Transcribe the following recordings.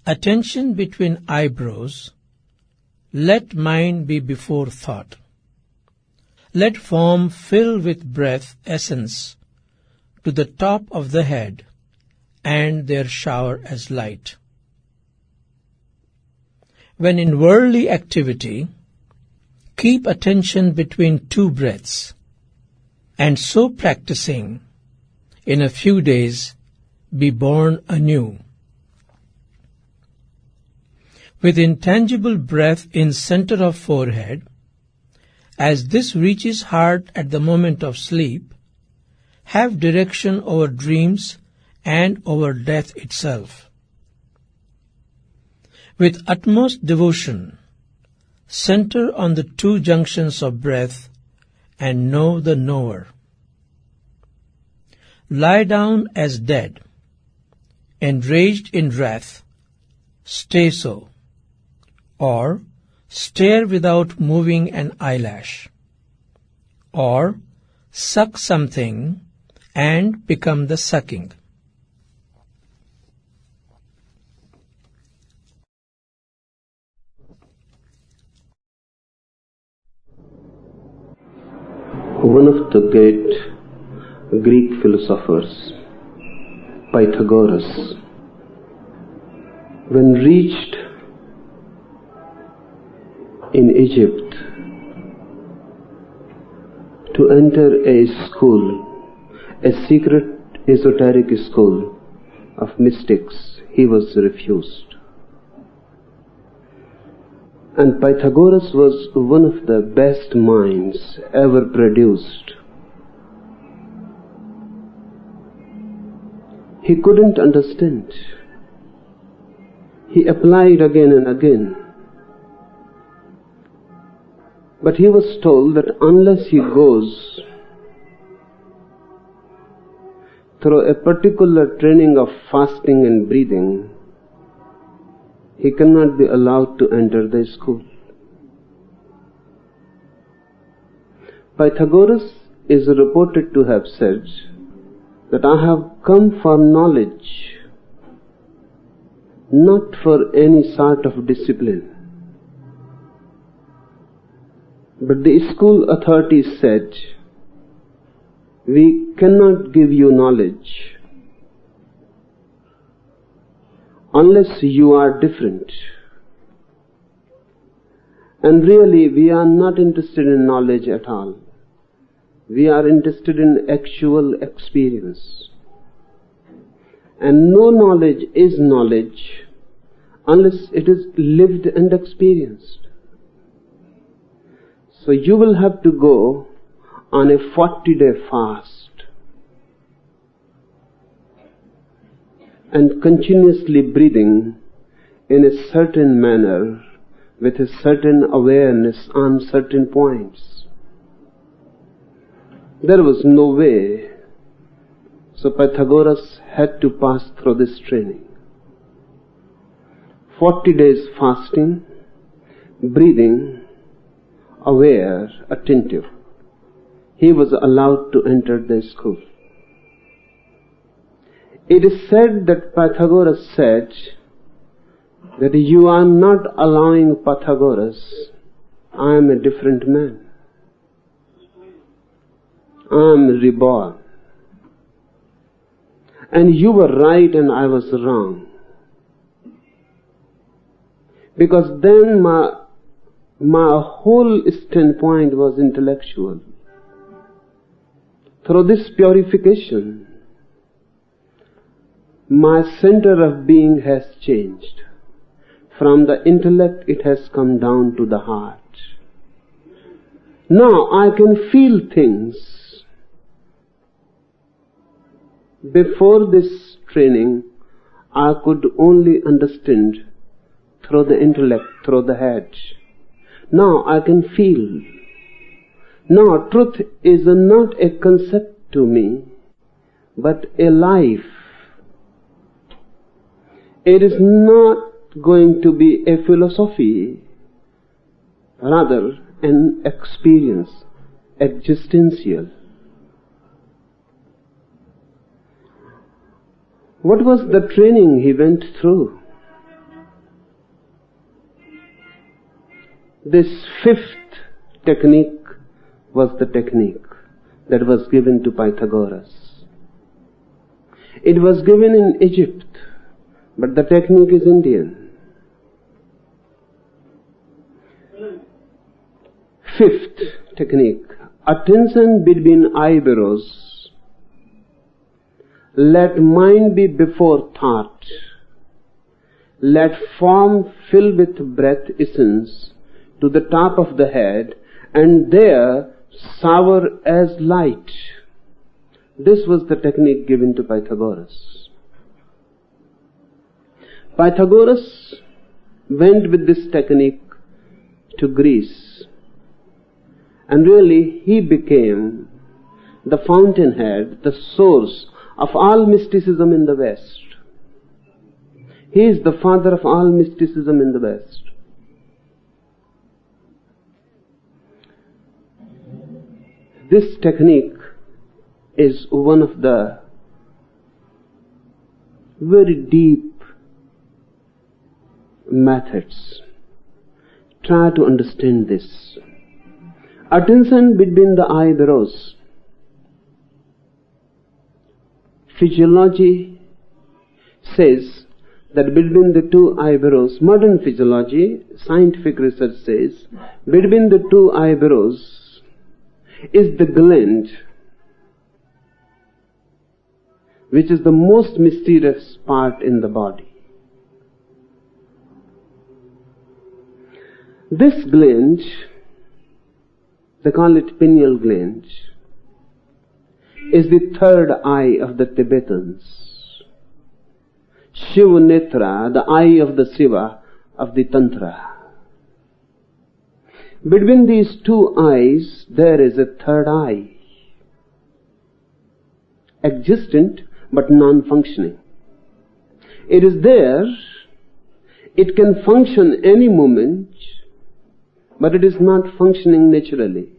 Attention between eyebrows. Let mind be before thought. Let form fill with breath essence to the top of the head and their shower as light. When in worldly activity, keep attention between two breaths, and so practicing, in a few days, be born anew. With intangible breath in center of forehead, as this reaches heart at the moment of sleep, have direction over dreams and over death itself. With utmost devotion, center on the two junctions of breath and know the knower. Lie down as dead, enraged in wrath, stay so, or stare without moving an eyelash, or suck something and become the sucking. One of the great Greek philosophers, Pythagoras, when reached in Egypt to enter a school, a secret esoteric school of mystics, he was refused. And Pythagoras was one of the best minds ever produced. He couldn't understand. He applied again and again. But he was told that unless he goes through a particular training of fasting and breathing, he cannot be allowed to enter the school. Pythagoras is reported to have said that I have come for knowledge, not for any sort of discipline. But the school authorities said, we cannot give you knowledge unless you are different. And really, we are not interested in knowledge at all. We are interested in actual experience. And no knowledge is knowledge unless it is lived and experienced. So you will have to go on a 40-day fast and continuously breathing in a certain manner with a certain awareness on certain points. There was no way. So Pythagoras had to pass through this training. 40 days fasting, breathing, aware, attentive. He was allowed to enter the school. It is said that Pythagoras said that you are not allowing Pythagoras, I am a different man. I am reborn. And you were right and I was wrong. Because then my whole standpoint was intellectual. Through this purification, my center of being has changed. From the intellect it has come down to the heart. Now I can feel things. Before this training, I could only understand through the intellect, through the head. Now I can feel. Now truth is not a concept to me, but a life. It is not going to be a philosophy, rather an experience, existential. What was the training he went through? This fifth technique was the technique that was given to Pythagoras. It was given in Egypt, but the technique is Indian. Fifth technique, attention between eyebrows. Let mind be before thought. Let form fill with breath essence to the top of the head, and there sour as light. This was the technique given to Pythagoras. Pythagoras went with this technique to Greece, and really he became the fountainhead, the source of all mysticism in the West. He is the father of all mysticism in the West. This technique is one of the very deep methods. Try to understand this. Attention between the eyebrows. Physiology says that between the two eyebrows, modern physiology, scientific research says, between the two eyebrows is the gland, which is the most mysterious part in the body. This gland, they call it pineal gland, is the third eye of the Tibetans. Shiva Netra, the eye of the Shiva of the Tantra. Between these two eyes, there is a third eye, existent but non-functioning. It is there, it can function any moment, but it is not functioning naturally.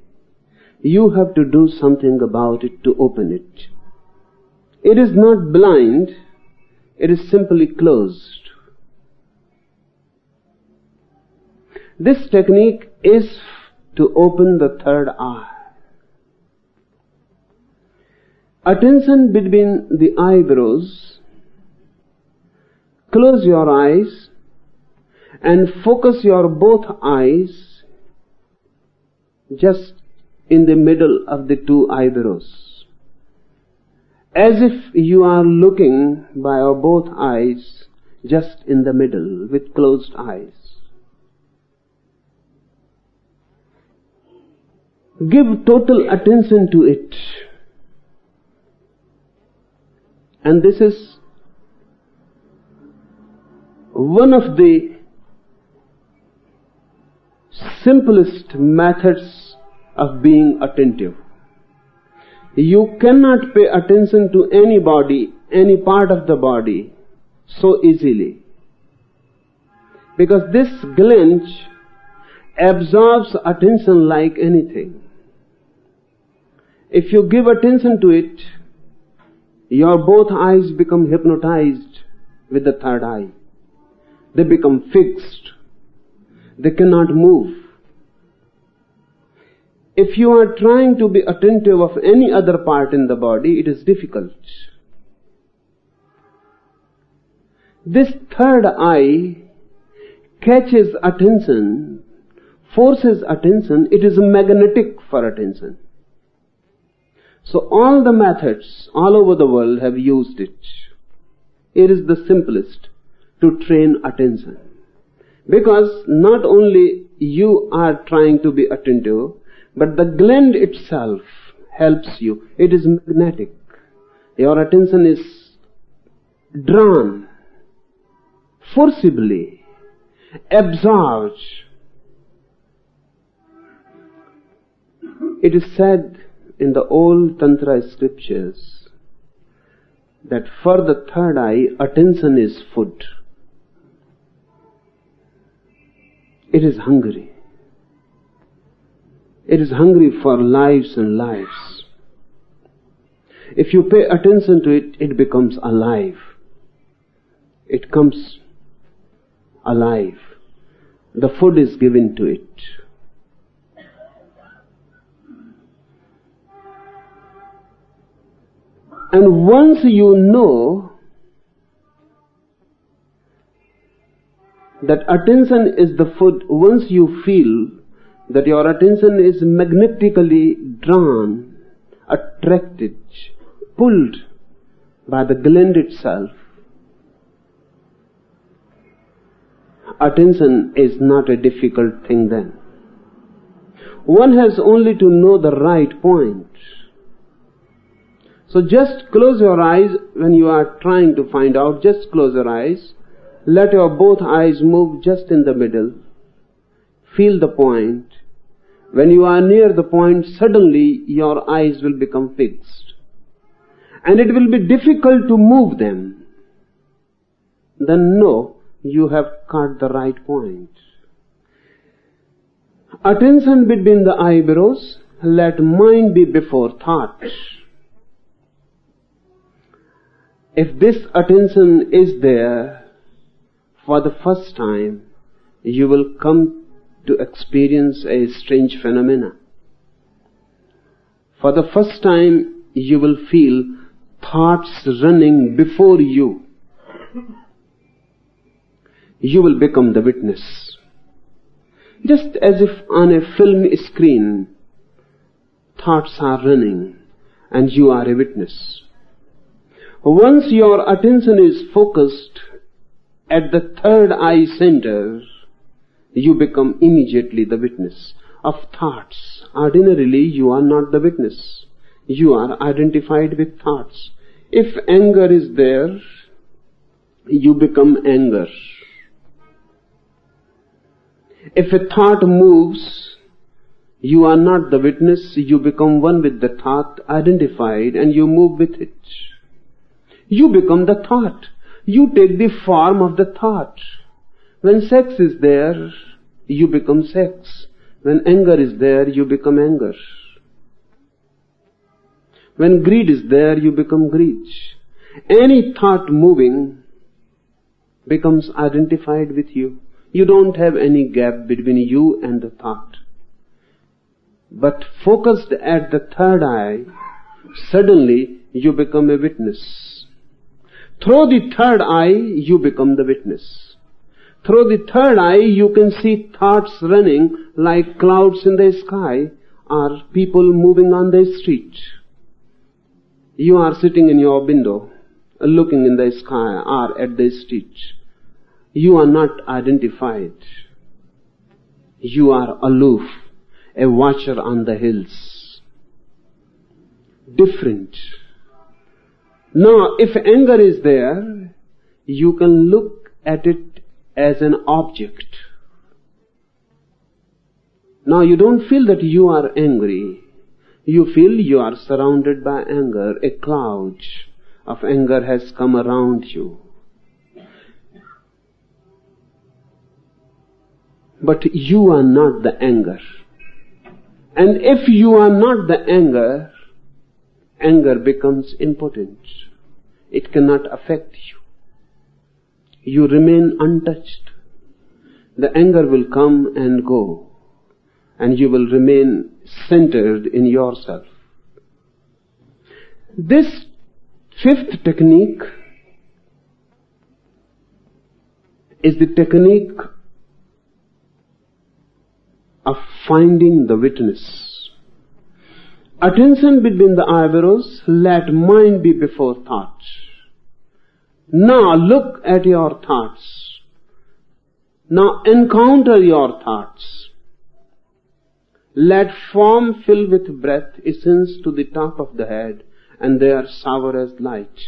You have to do something about it to open it. It is not blind, it is simply closed. This technique is to open the third eye. Attention between the eyebrows. Close your eyes and focus your both eyes just in the middle of the two eyebrows, as if you are looking by your both eyes just in the middle with closed eyes. Give total attention to it. And this is one of the simplest methods of being attentive. You cannot pay attention to anybody, any part of the body so easily, because this gland absorbs attention like anything. If you give attention to it, your both eyes become hypnotized with the third eye. They become fixed. They cannot move. If you are trying to be attentive of any other part in the body, it is difficult. This third eye catches attention, forces attention. It is magnetic for attention. So all the methods all over the world have used it. It is the simplest to train attention. Because not only you are trying to be attentive, but the gland itself helps you. It is magnetic. Your attention is drawn, forcibly, absorbed. It is said in the old tantra scriptures that for the third eye, attention is food. It is hungry. It is hungry for lives and lives. If you pay attention to it, it becomes alive. It comes alive. the food is given to it. And once you know that attention is the food, once you feel that your attention is magnetically drawn, attracted, pulled by the gland itself, attention is not a difficult thing then. One has only to know the right point. So just close your eyes when you are trying to find out. Just close your eyes. Let your both eyes move just in the middle. Feel the point. When you are near the point, suddenly your eyes will become fixed. And it will be difficult to move them. Then know you have caught the right point. Attention between the eyebrows. Let mind be before thought. If this attention is there for the first time, you will come to experience a strange phenomena. For the first time, you will feel thoughts running before you. You will become the witness. Just as if on a film screen, thoughts are running and you are a witness. Once your attention is focused at the third eye center, you become immediately the witness of thoughts. Ordinarily, you are not the witness. You are identified with thoughts. If anger is there, you become anger. If a thought moves, you are not the witness. You become one with the thought, identified, and you move with it. You become the thought. You take the form of the thought. When sex is there, you become sex. When anger is there, you become anger. When greed is there, you become greed. Any thought moving becomes identified with you. You don't have any gap between you and the thought. But focused at the third eye, suddenly you become a witness. Through the third eye, you become the witness. Through the third eye, you can see thoughts running like clouds in the sky or people moving on the street. You are sitting in your window, looking in the sky or at the street. You are not identified. You are aloof, a watcher on the hills. Different. Now, if anger is there, you can look at it as an object. Now, you don't feel that you are angry. You feel you are surrounded by anger. A cloud of anger has come around you. But you are not the anger. And if you are not the anger, anger becomes impotent. It cannot affect you. You remain untouched. The anger will come and go, and you will remain centered in yourself. This fifth technique is the technique of finding the witness. Attention between the eyebrows, let mind be before thought. Now look at your thoughts. Now encounter your thoughts. Let form fill with breath, ascends to the top of the head, and they are sour as light.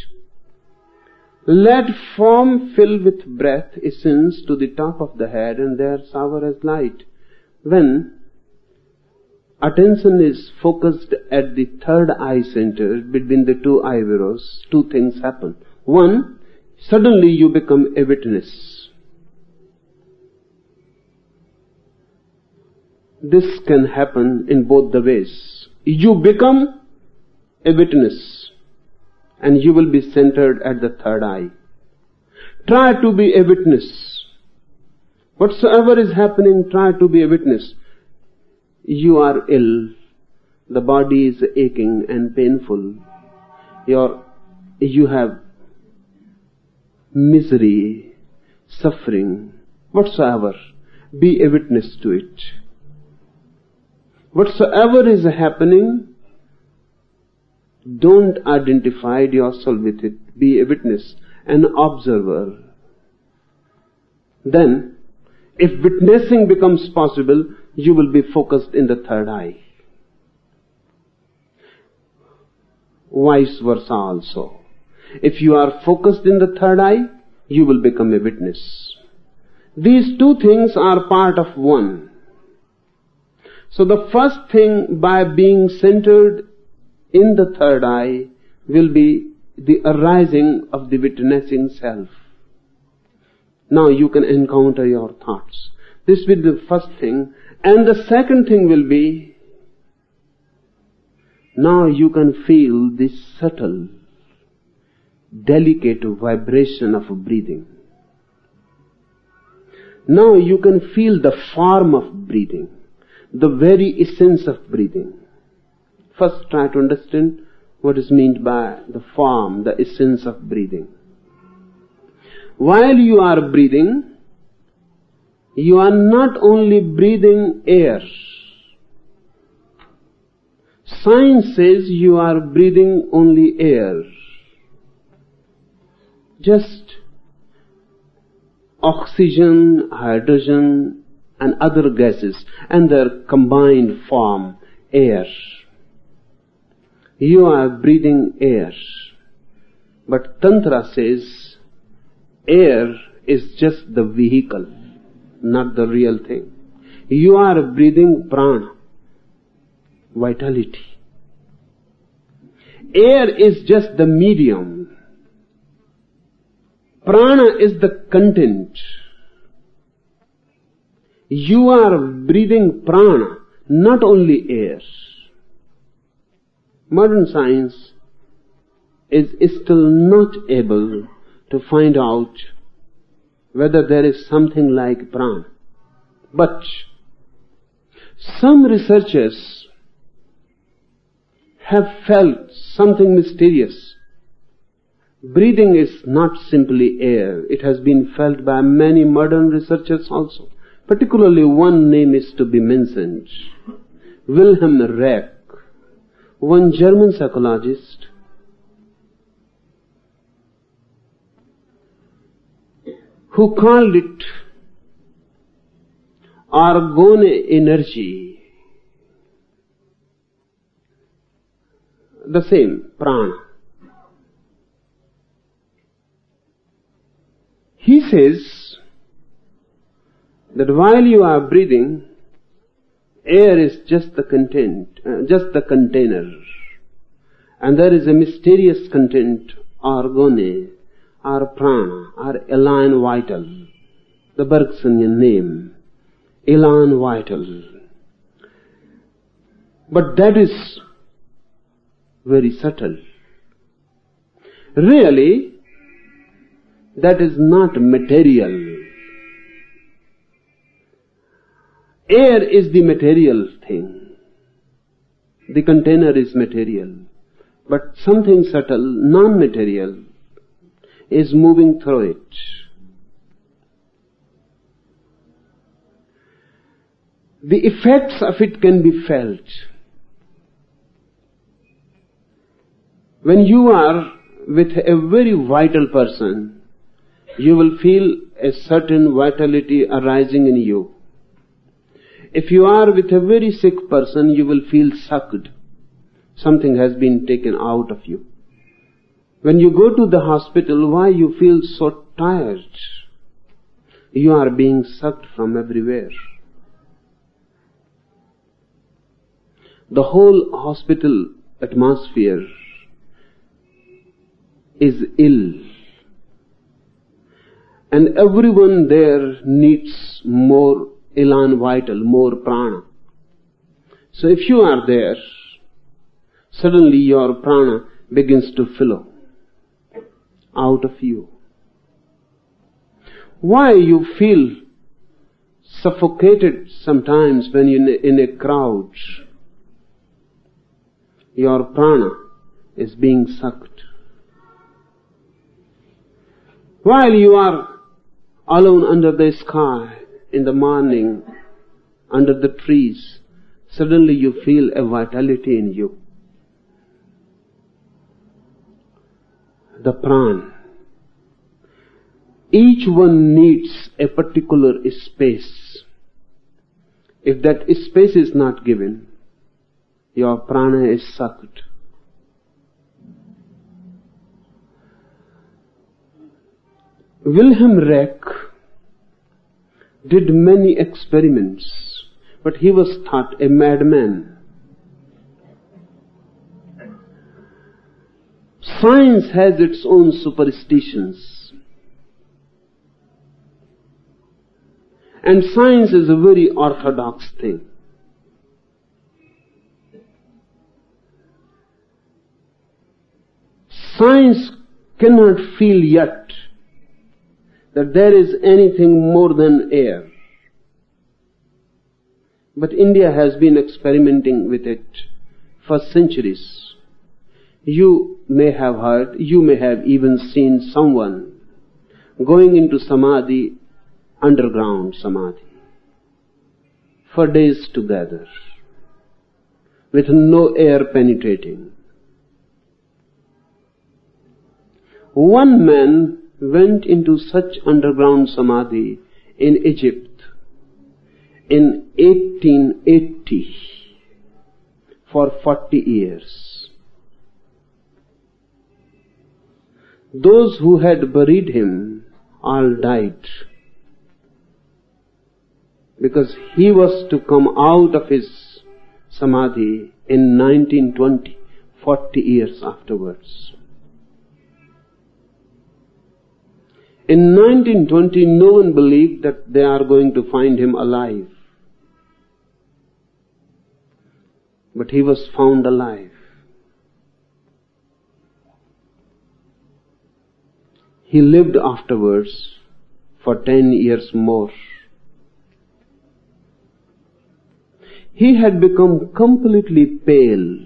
Let form fill with breath, ascends to the top of the head, and they are sour as light. When attention is focused at the third eye center between the two eyebrows, two things happen. One, suddenly you become a witness. This can happen in both the ways. You become a witness and you will be centered at the third eye. Try to be a witness. Whatsoever is happening, try to be a witness. You are ill. The body is aching and painful. You have misery, suffering, whatsoever. Be a witness to it. Whatsoever is happening, don't identify yourself with it. Be a witness, an observer. Then, if witnessing becomes possible, you will be focused in the third eye. Vice versa also. If you are focused in the third eye, you will become a witness. These two things are part of one. So the first thing, by being centered in the third eye, will be the arising of the witnessing self. Now you can encounter your thoughts. This will be the first thing. And the second thing will be, now you can feel this subtle, delicate vibration of breathing. Now you can feel the form of breathing, the very essence of breathing. First try to understand what is meant by the form, the essence of breathing. While you are breathing, you are not only breathing air. Science says you are breathing only air. Just oxygen, hydrogen and other gases and their combined form, air. You are breathing air. But Tantra says air is just the vehicle, not the real thing. You are breathing prana, vitality. Air is just the medium. Prana is the content. You are breathing prana, not only air. Modern science is still not able to find out whether there is something like prana. But some researchers have felt something mysterious. Breathing is not simply air. It has been felt by many modern researchers also. Particularly one name is to be mentioned. Wilhelm Reich, one German psychologist, who called it orgone energy. The same, prana. He says that while you are breathing, air is just the content, just the container. And there is a mysterious content, orgone, or prana, or elan vital, the Bergsonian name, elan vital. But that is very subtle. Really, that is not material. Air is the material thing. The container is material. But something subtle, non-material, is moving through it. The effects of it can be felt. When you are with a very vital person, you will feel a certain vitality arising in you. If you are with a very sick person, you will feel sucked. Something has been taken out of you. When you go to the hospital, why you feel so tired? You are being sucked from everywhere. The whole hospital atmosphere is ill. And everyone there needs more elan vital, more prana. So if you are there, suddenly your prana begins to flow out of you. Why you feel suffocated sometimes when you're in a crowd. Your prana is being sucked. While you are alone under the sky in the morning, under the trees, suddenly you feel a vitality in you. The prana. Each one needs a particular space. If that space is not given, your prana is sucked. Wilhelm Reich did many experiments, but he was thought a madman. Science has its own superstitions. And science is a very orthodox thing. Science cannot feel yet that there is anything more than air. But India has been experimenting with it for centuries. You may have heard, you may have even seen someone going into samadhi, underground samadhi, for days together, with no air penetrating. One man went into such underground samadhi in Egypt in 1880 for 40 years. Those who had buried him all died, because he was to come out of his samadhi in 1920, 40 years afterwards. In 1920, no one believed that they are going to find him alive. But he was found alive. He lived afterwards for 10 years more. He had become completely pale,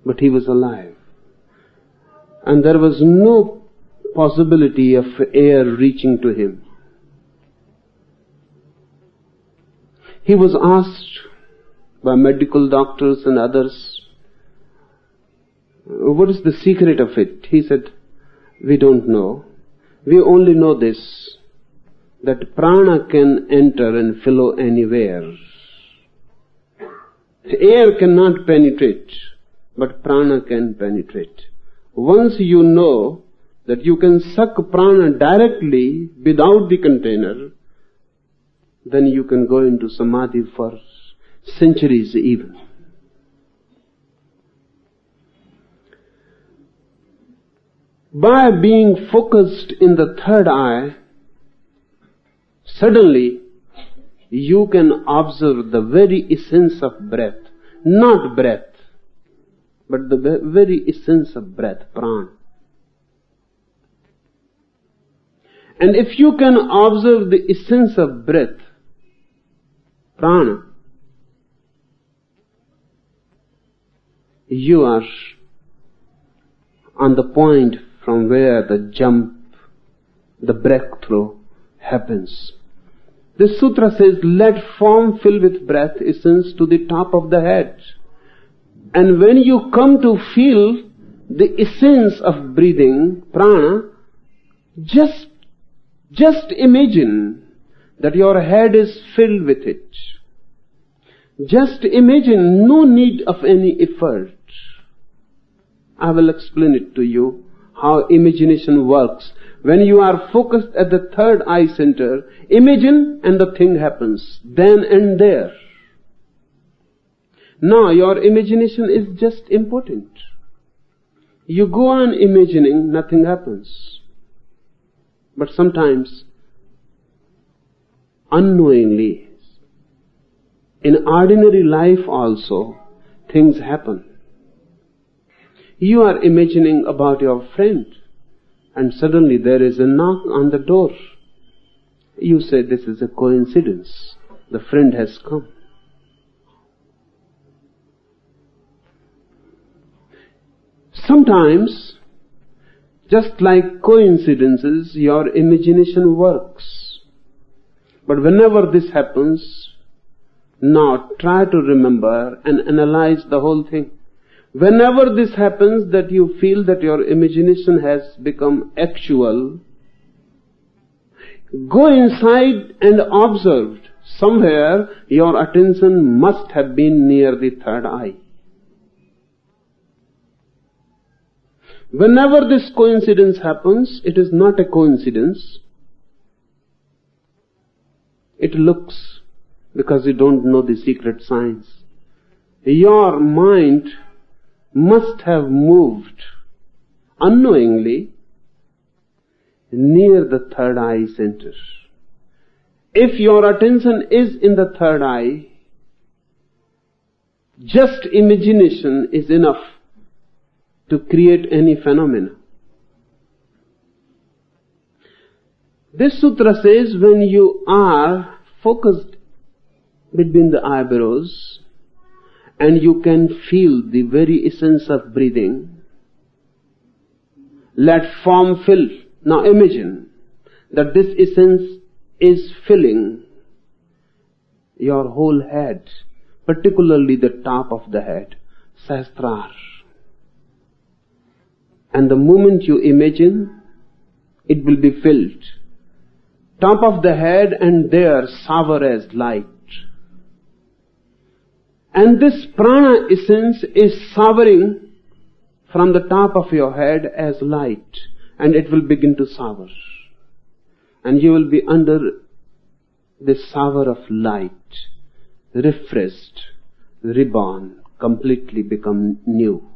but he was alive. And there was no possibility of air reaching to him. He was asked by medical doctors and others, what is the secret of it? He said, we don't know. We only know this, that prana can enter and flow anywhere. Air cannot penetrate, but prana can penetrate. Once you know that you can suck prana directly without the container, then you can go into samadhi for centuries even. By being focused in the third eye, suddenly you can observe the very essence of breath. Not breath, but the very essence of breath, prana. And if you can observe the essence of breath, prana, you are on the point from where the jump, the breakthrough happens. This sutra says, let form fill with breath essence to the top of the head. And when you come to feel the essence of breathing, prana, just imagine that your head is filled with it. Just imagine, no need of any effort. I will explain it to you, how imagination works. When you are focused at the third eye center, imagine and the thing happens, then and there. Now your imagination is just important. You go on imagining, nothing happens. But sometimes, unknowingly, in ordinary life also, things happen. You are imagining about your friend, and suddenly there is a knock on the door. you say this is a coincidence. The friend has come. Sometimes, just like coincidences, your imagination works. But whenever this happens, now try to remember and analyze the whole thing. Whenever this happens, that you feel that your imagination has become actual, go inside and observe. Somewhere your attention must have been near the third eye. Whenever this coincidence happens, it is not a coincidence. It looks, because you don't know the secret science. Your mind must have moved unknowingly near the third eye center. If your attention is in the third eye, just imagination is enough to create any phenomena. This sutra says when you are focused between the eyebrows and you can feel the very essence of breathing, let form fill. Now imagine that this essence is filling your whole head, particularly the top of the head, Sahasrara. And the moment you imagine, it will be filled. Top of the head and there sour as light. And this prana essence is sourding from the top of your head as light. And it will begin to sour. And you will be under the sour of light, refreshed, reborn, completely become new.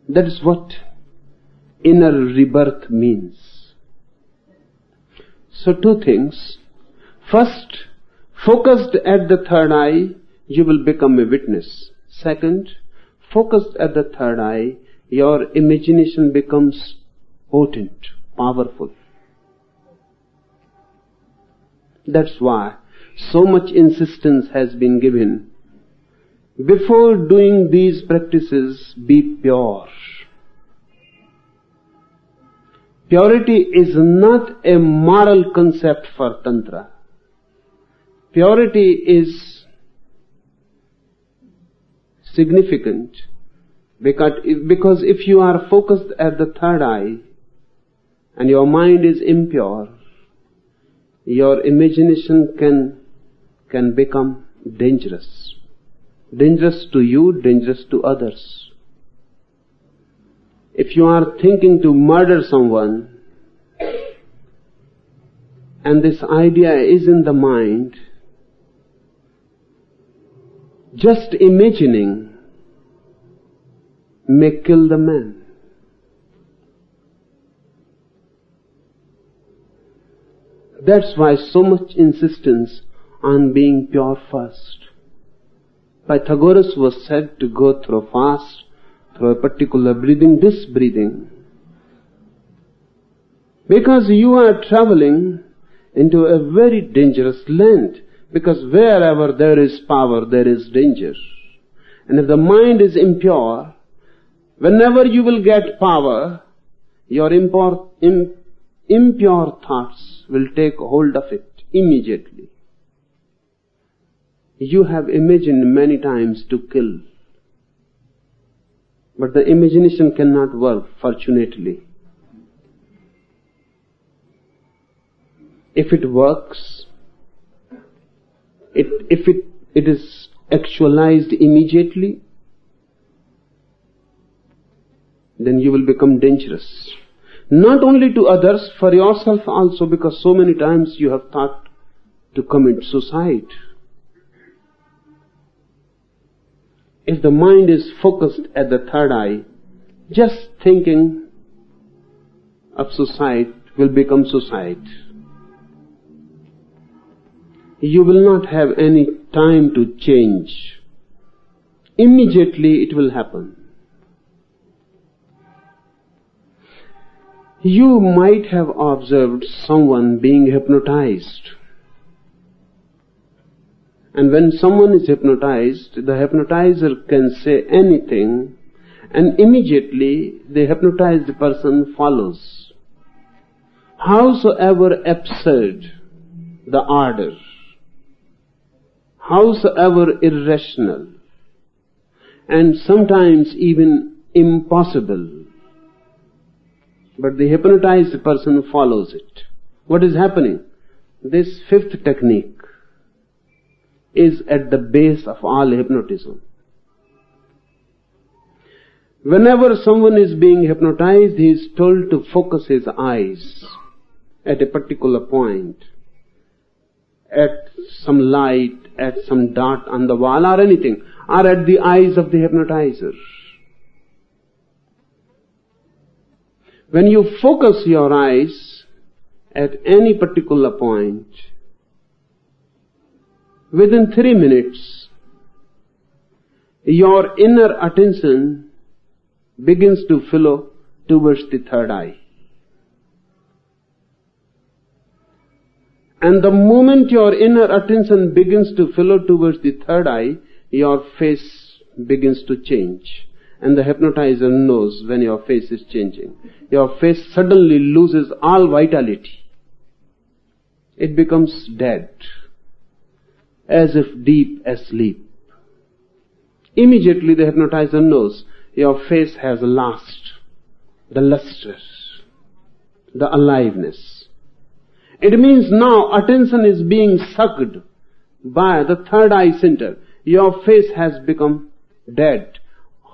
That is what inner rebirth means. So two things. First, focused at the third eye, you will become a witness. Second, focused at the third eye, your imagination becomes potent, powerful. That's why so much insistence has been given. Before doing these practices, be pure. Purity is not a moral concept for tantra. Purity is significant because if you are focused at the third eye and your mind is impure, your imagination can become dangerous. Dangerous to you, dangerous to others. If you are thinking to murder someone and this idea is in the mind, just imagining may kill the man. That's why so much insistence on being pure first. Pythagoras was said to go through fast, through a particular breathing, this breathing. Because you are traveling into a very dangerous land. Because wherever there is power, there is danger. And if the mind is impure, whenever you will get power, your impure thoughts will take hold of it immediately. You have imagined many times to kill. But the imagination cannot work, fortunately. If it works, if it is actualized immediately, then you will become dangerous. Not only to others, for yourself also, because so many times you have thought to commit suicide. If the mind is focused at the third eye, just thinking of suicide will become suicide. You will not have any time to change. Immediately it will happen. You might have observed someone being hypnotized. And when someone is hypnotized, the hypnotizer can say anything, and immediately the hypnotized person follows. Howsoever absurd the order, howsoever irrational, and sometimes even impossible, but the hypnotized person follows it. What is happening? This fifth technique is at the base of all hypnotism. Whenever someone is being hypnotized, he is told to focus his eyes at a particular point, at some light, at some dot on the wall or anything, or at the eyes of the hypnotizer. When you focus your eyes at any particular point, within 3 minutes, your inner attention begins to flow towards the third eye. And the moment your inner attention begins to flow towards the third eye, your face begins to change. And the hypnotizer knows when your face is changing. Your face suddenly loses all vitality. It becomes dead, as if deep asleep. Immediately the hypnotizer knows your face has lost the luster, the aliveness. It means now attention is being sucked by the third eye center. Your face has become dead.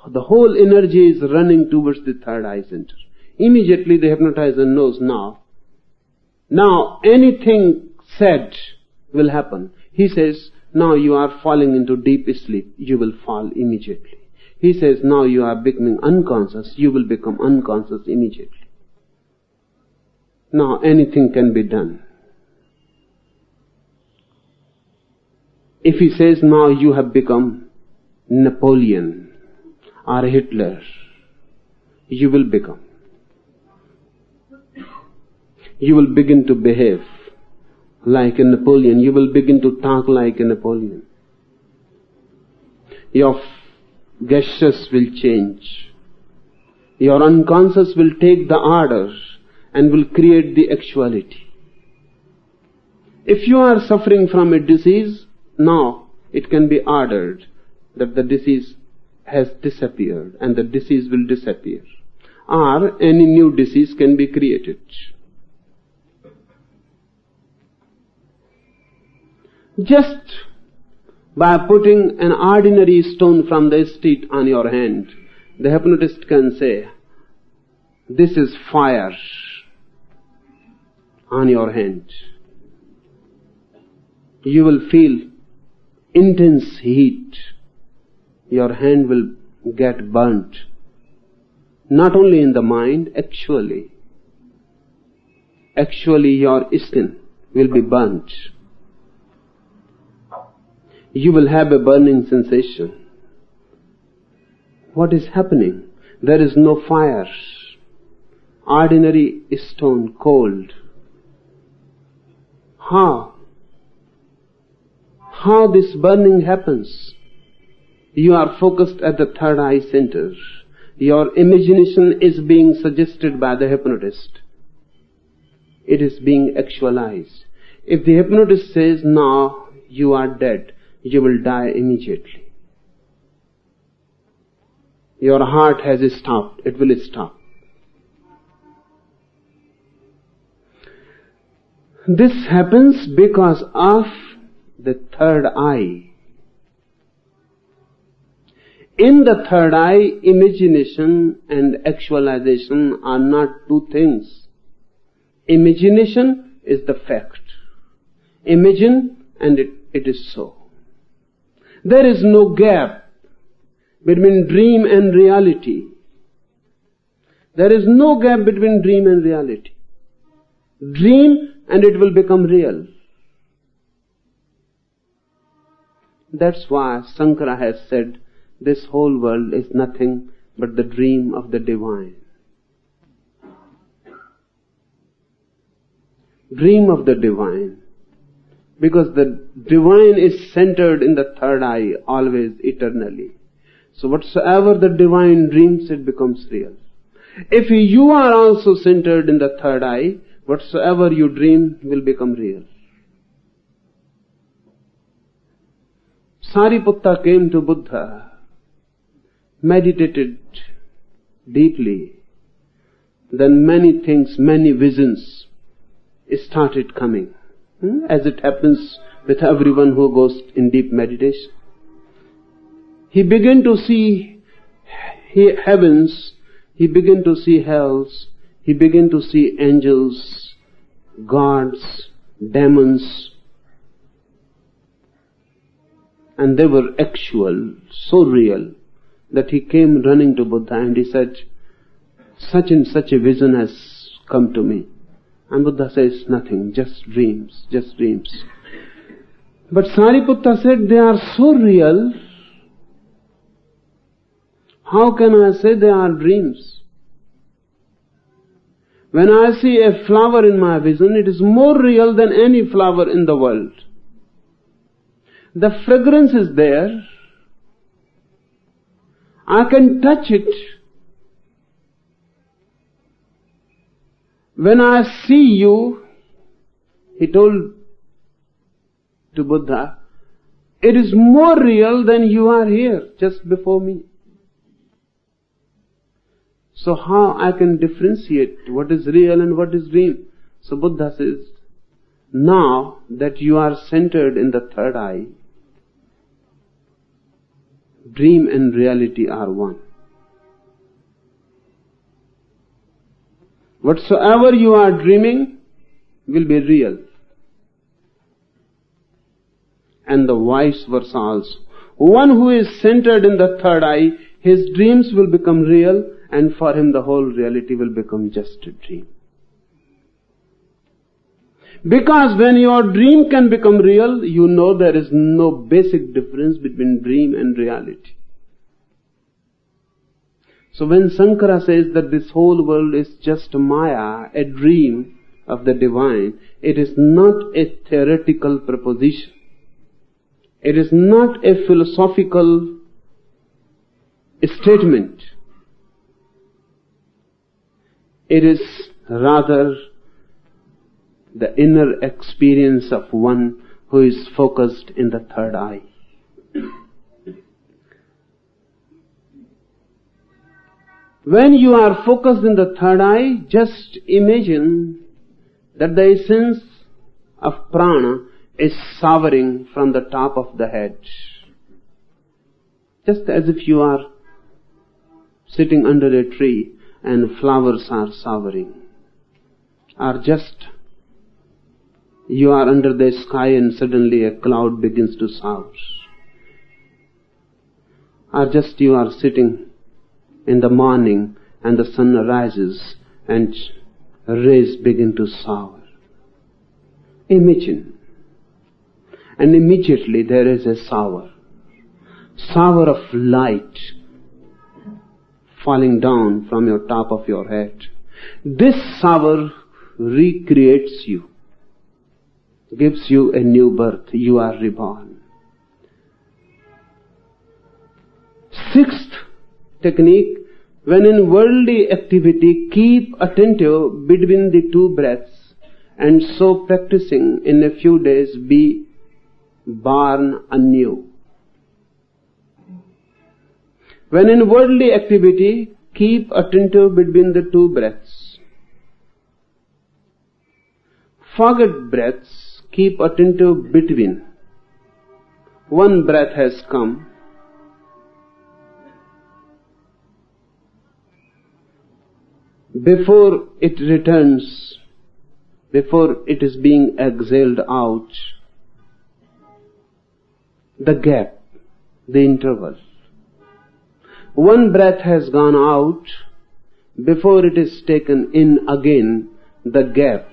The whole energy is running towards the third eye center. Immediately the hypnotizer knows now anything said will happen. He says, now you are falling into deep sleep. You will fall immediately. He says, now you are becoming unconscious. You will become unconscious immediately. Now anything can be done. If he says, now you have become Napoleon or Hitler, you will become. You will begin to behave like a Napoleon. You will begin to talk like a Napoleon. Your gestures will change. Your unconscious will take the order and will create the actuality. If you are suffering from a disease, now it can be ordered that the disease has disappeared and the disease will disappear. Or any new disease can be created. Just by putting an ordinary stone from the street on your hand, the hypnotist can say, this is fire on your hand. You will feel intense heat. Your hand will get burnt. Not only in the mind, actually your skin will be burnt. You will have a burning sensation. What is happening? There is no fire. Ordinary stone, cold. How this burning happens? You are focused at the third eye center. Your imagination is being suggested by the hypnotist. It is being actualized. If the hypnotist says, now you are dead, you will die immediately. Your heart has stopped. It will stop. This happens because of the third eye. In the third eye, imagination and actualization are not two things. Imagination is the fact. Imagine and it is so. There is no gap between dream and reality. There is no gap between dream and reality. Dream and it will become real. That's why Sankara has said, this whole world is nothing but the dream of the divine. Dream of the divine. Because the divine is centered in the third eye, always, eternally. So whatsoever the divine dreams, it becomes real. If you are also centered in the third eye, whatsoever you dream will become real. Sariputta came to Buddha, meditated deeply. Then many things, many visions started coming, as it happens with everyone who goes in deep meditation. He began to see heavens, he began to see hells, he began to see angels, gods, demons, and they were actual, so real, that he came running to Buddha and he said, such and such a vision has come to me. And Buddha says, nothing, just dreams, just dreams. But Sariputta said, they are so real, how can I say they are dreams? When I see a flower in my vision, it is more real than any flower in the world. The fragrance is there. I can touch it. When I see you, he told to Buddha, it is more real than you are here, just before me. So how I can differentiate what is real and what is dream? So Buddha says, now that you are centered in the third eye, dream and reality are one. Whatsoever you are dreaming will be real. And the vice versa also. One who is centered in the third eye, his dreams will become real, and for him the whole reality will become just a dream. Because when your dream can become real, you know there is no basic difference between dream and reality. So when Sankara says that this whole world is just Maya, a dream of the divine, it is not a theoretical proposition. It is not a philosophical statement. It is rather the inner experience of one who is focused in the third eye. When you are focused in the third eye, just imagine that the essence of prana is showering from the top of the head. Just as if you are sitting under a tree and flowers are showering. Or just you are under the sky and suddenly a cloud begins to shower. Or just you are sitting in the morning and the sun rises and rays begin to shower. Imagine. And immediately there is a shower of light falling down from your top of your head. This shower recreates you, gives you a new birth. You are reborn. Sixth technique, when in worldly activity, keep attentive between the two breaths, and so practicing, in a few days be born anew. When in worldly activity, keep attentive between the two breaths. Forget breaths, keep attentive between. One breath has come. Before it returns, before it is being exhaled out, the gap, the interval. One breath has gone out, before it is taken in again, the gap.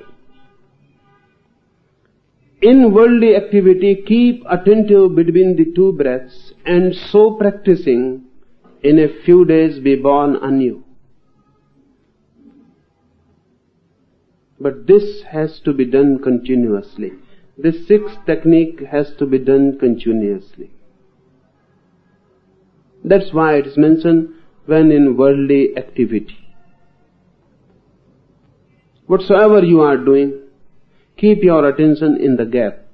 In worldly activity, keep attentive between the two breaths, and so practicing, in a few days be born anew. But this has to be done continuously. This sixth technique has to be done continuously. That's why it is mentioned when in worldly activity. Whatsoever you are doing, keep your attention in the gap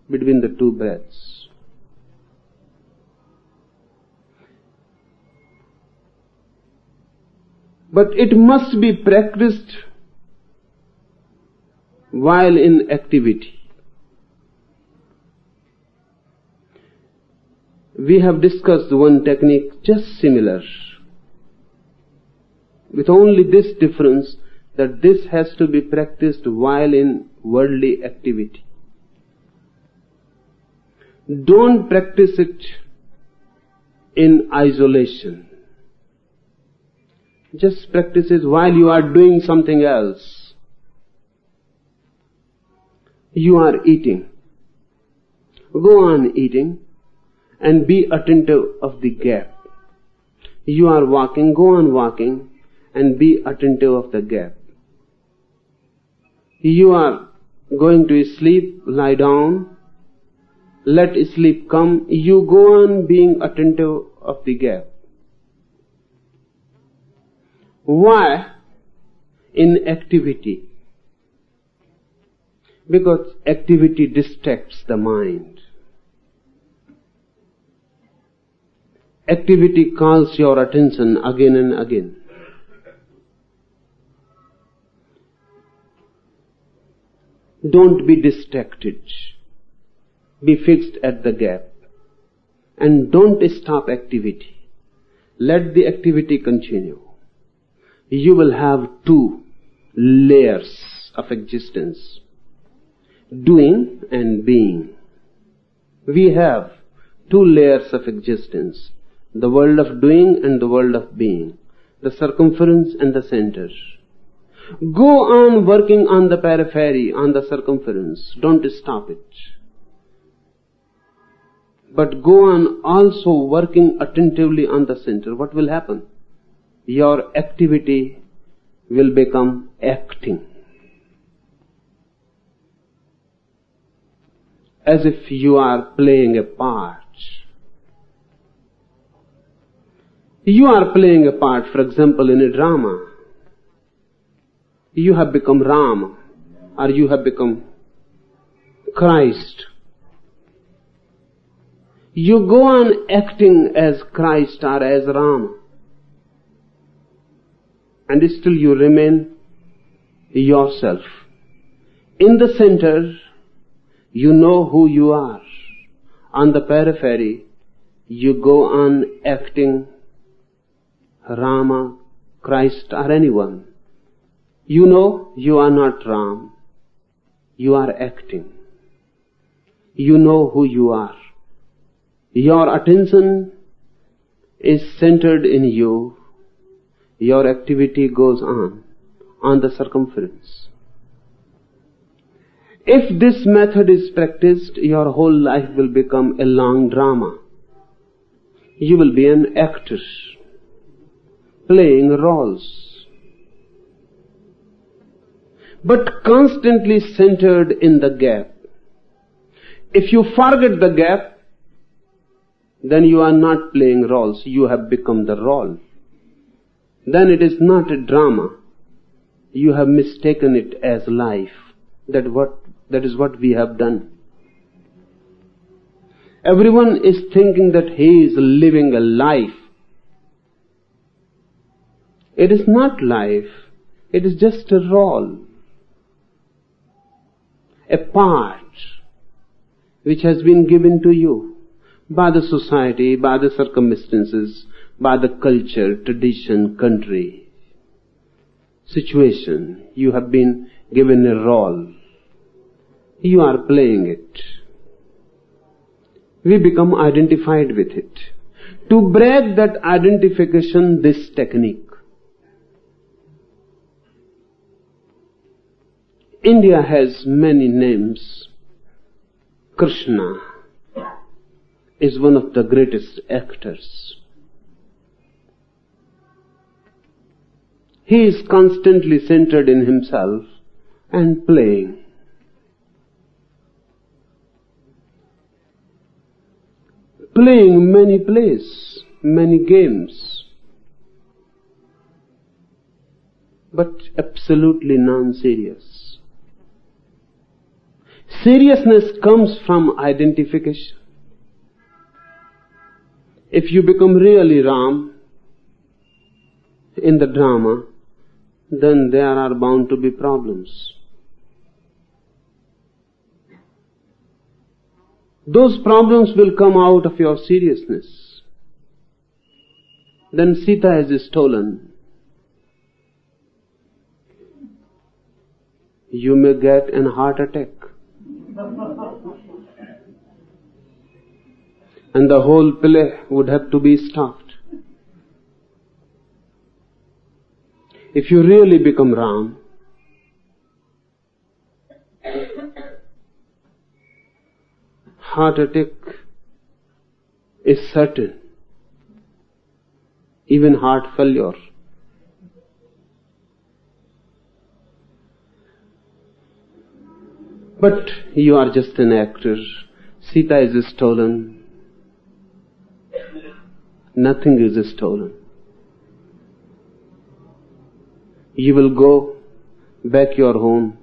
between the two breaths. But it must be practiced while in activity. We have discussed one technique just similar, with only this difference that this has to be practiced while in worldly activity. Don't practice it in isolation. Just practice it while you are doing something else. You are eating. Go on eating and be attentive of the gap. You are walking, go on walking and be attentive of the gap. You are going to sleep, lie down, let sleep come, you go on being attentive of the gap. Why? In activity. Because activity distracts the mind. Activity calls your attention again and again. Don't be distracted. Be fixed at the gap. And don't stop activity. Let the activity continue. You will have two layers of existence. Doing and being. We have two layers of existence. The world of doing and the world of being. The circumference and the center. Go on working on the periphery, on the circumference. Don't stop it. But go on also working attentively on the center. What will happen? Your activity will become acting. As if you are playing a part. You are playing a part, for example, in a drama. You have become Ram, or you have become Christ. You go on acting as Christ or as Ram. And still you remain yourself. In the center, you know who you are. On the periphery, you go on acting Rama, Christ or anyone. You know you are not Ram. You are acting. You know who you are. Your attention is centered in you. Your activity goes on the circumference. If this method is practiced, your whole life will become a long drama. You will be an actor, playing roles, but constantly centered in the gap. If you forget the gap, then you are not playing roles, you have become the role. Then it is not a drama. You have mistaken it as life. That is what we have done. Everyone is thinking that he is living a life. It is not life. It is just a role. A part which has been given to you by the society, by the circumstances, by the culture, tradition, country, situation. You have been given a role. You are playing it. We become identified with it. To break that identification, this technique. India has many names. Krishna is one of the greatest actors. He is constantly centered in himself and playing. Playing many plays, many games, but absolutely non-serious. Seriousness comes from identification. If you become really Ram in the drama, then there are bound to be problems. Those problems will come out of your seriousness. Then Sita is stolen. You may get a heart attack. And the whole play would have to be stopped. If you really become Ram, heart attack is certain, even heart failure. But you are just an actor. Sita is stolen. Nothing is stolen. You will go back your home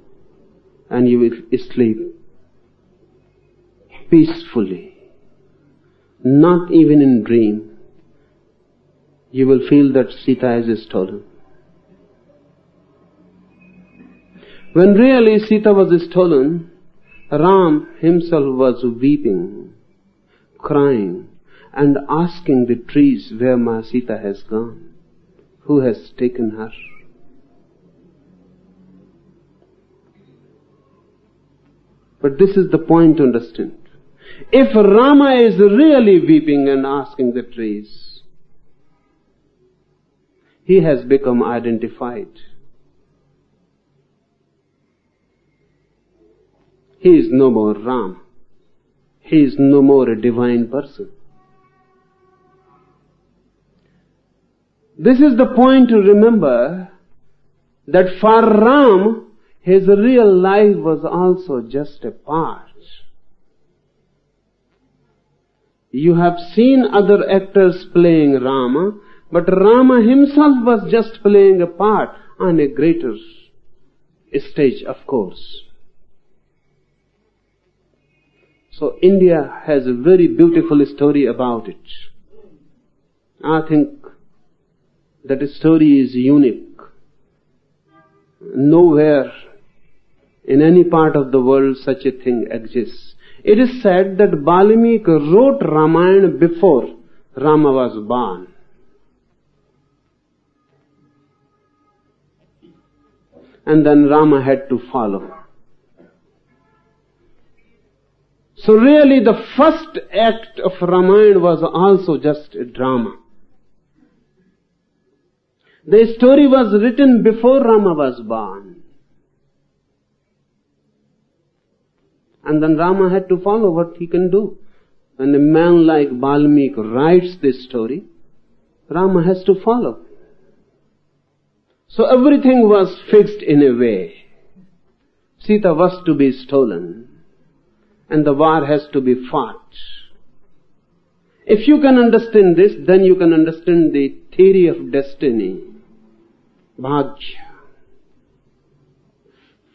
and you will sleep peacefully. Not even in dream. You will feel that Sita is stolen. When really Sita was stolen, Ram himself was weeping, crying, and asking the trees where my Sita has gone, who has taken her. But this is the point to understand. If Rama is really weeping and asking the trees, he has become identified. He is no more Ram. He is no more a divine person. This is the point to remember, that for Ram, his real life was also just a part. You have seen other actors playing Rama, but Rama himself was just playing a part on a greater stage, of course. So India has a very beautiful story about it. I think that story is unique. Nowhere in any part of the world such a thing exists. It is said that Valmiki wrote Ramayana before Rama was born. And then Rama had to follow. So really the first act of Ramayana was also just a drama. The story was written before Rama was born. And then Rama had to follow what he can do. When a man like Valmiki writes this story, Rama has to follow. So everything was fixed in a way. Sita was to be stolen. And the war has to be fought. If you can understand this, then you can understand the theory of destiny, bhagya,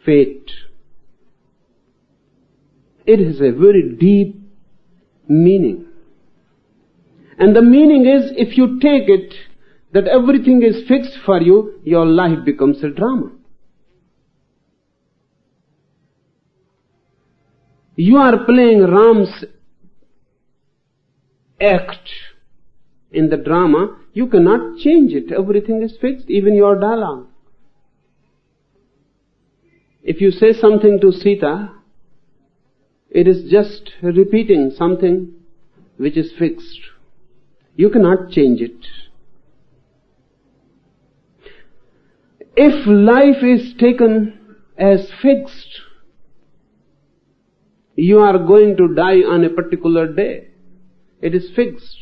fate. It has a very deep meaning. And the meaning is, if you take it, that everything is fixed for you, your life becomes a drama. You are playing Ram's act in the drama. You cannot change it. Everything is fixed, even your dialogue. If you say something to Sita, it is just repeating something which is fixed. You cannot change it. If life is taken as fixed, you are going to die on a particular day. It is fixed.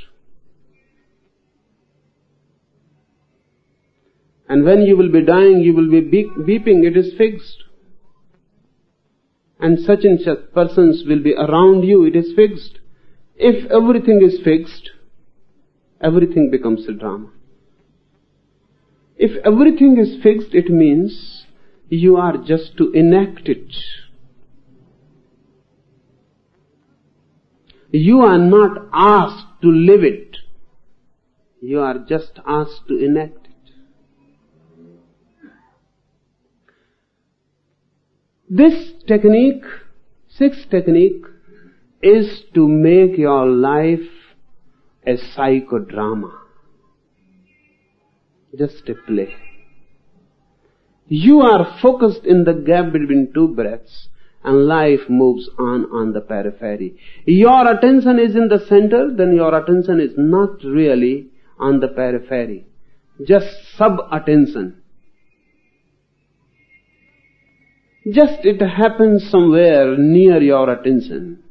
And when you will be dying, you will be beeping. It is fixed. and such persons will be around you. It is fixed. If everything is fixed, everything becomes a drama. If everything is fixed, it means you are just to enact it. You are not asked to live it. You are just asked to enact it. This technique, sixth technique, is to make your life a psychodrama. Just a play. You are focused in the gap between two breaths, and life moves on the periphery. Your attention is in the center, then your attention is not really on the periphery. Just sub-attention. Just it happens somewhere near your attention.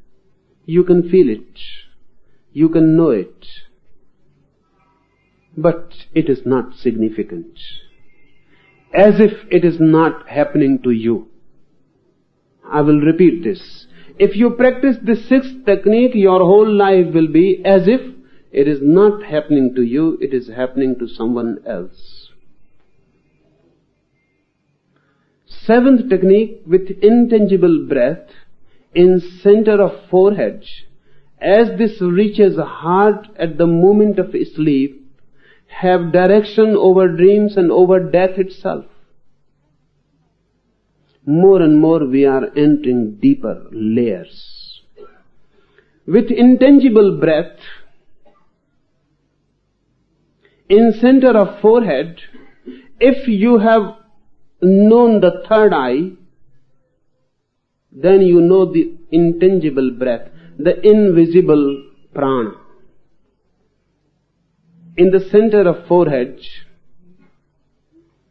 You can feel it. You can know it. But it is not significant. As if it is not happening to you. I will repeat this. If you practice this sixth technique, your whole life will be as if it is not happening to you, it is happening to someone else. Seventh technique, with intangible breath in center of forehead. As this reaches heart at the moment of sleep, have direction over dreams and over death itself. More and more we are entering deeper layers. With intangible breath in center of forehead, if you have known the third eye, then you know the intangible breath, the invisible prana. In the center of forehead,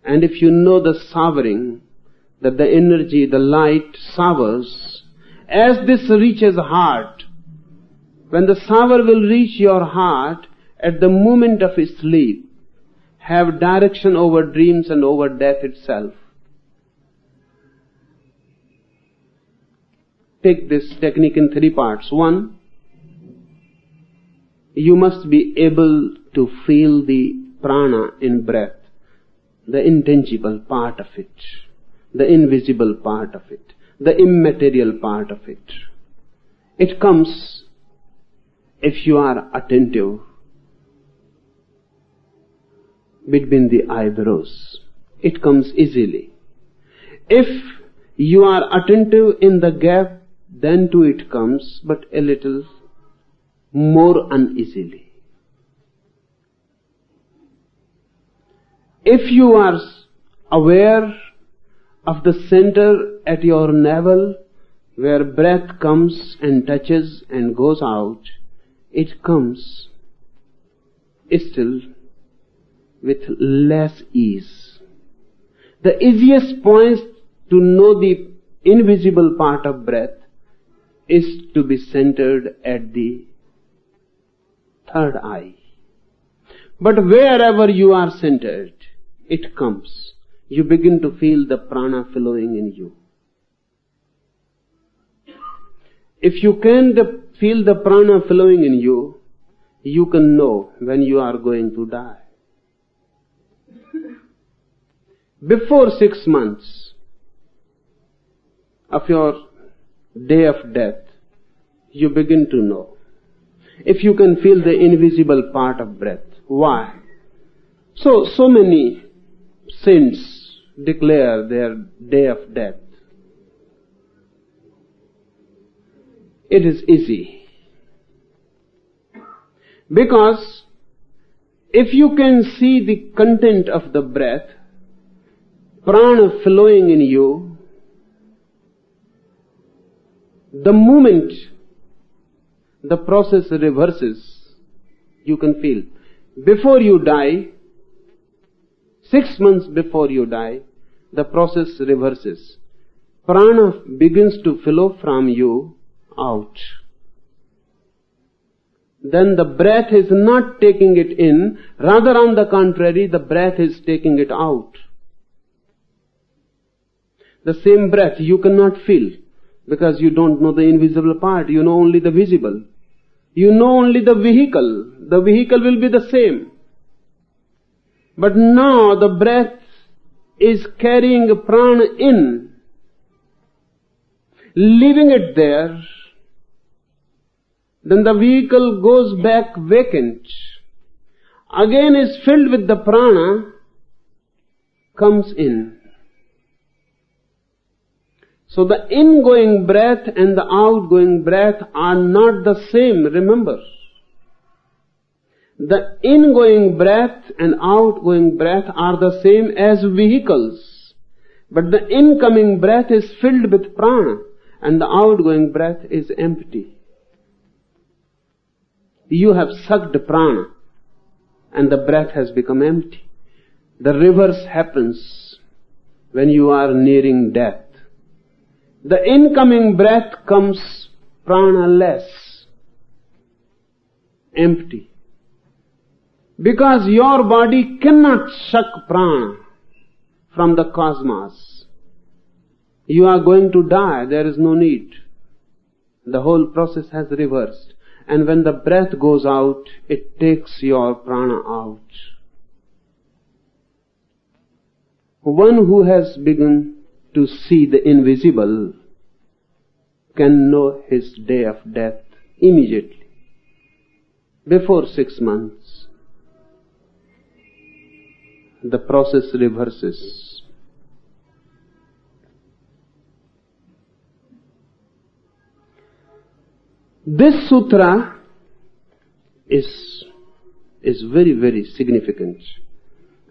and if you know the showering, that the energy, the light showers, as this reaches heart, when the shower will reach your heart at the moment of sleep, have direction over dreams and over death itself. Take this technique in three parts. One, you must be able to feel the prana in breath, the intangible part of it, the invisible part of it, the immaterial part of it. It comes if you are attentive between the eyebrows. It comes easily. If you are attentive in the gap, then too it comes, but a little more uneasily. If you are aware of the center at your navel, where breath comes and touches and goes out, it comes still with less ease. The easiest point to know the invisible part of breath is to be centered at the third eye. But wherever you are centered, it comes. You begin to feel the prana flowing in you. If you can feel the prana flowing in you, you can know when you are going to die. Before 6 months of your day of death, you begin to know. If you can feel the invisible part of breath. Why? So many saints declare their day of death. It is easy. Because if you can see the content of the breath, prana flowing in you, the moment the process reverses, you can feel. Before you die, 6 months before you die, the process reverses. Prana begins to flow from you out. Then the breath is not taking it in, rather on the contrary, the breath is taking it out. The same breath you cannot feel. Because you don't know the invisible part, you know only the visible. You know only the vehicle. The vehicle will be the same. But now the breath is carrying prana in, leaving it there. Then the vehicle goes back vacant. Again is filled with the prana, comes in. So the ingoing breath and the outgoing breath are not the same, remember. The ingoing breath and outgoing breath are the same as vehicles. But the incoming breath is filled with prana and the outgoing breath is empty. You have sucked prana and the breath has become empty. The reverse happens when you are nearing death. The incoming breath comes prana-less, empty. Because your body cannot suck prana from the cosmos. You are going to die, there is no need. The whole process has reversed. And when the breath goes out, it takes your prana out. One who has begun to see the invisible can know his day of death immediately, before 6 months. The process reverses. This sutra is very, very significant.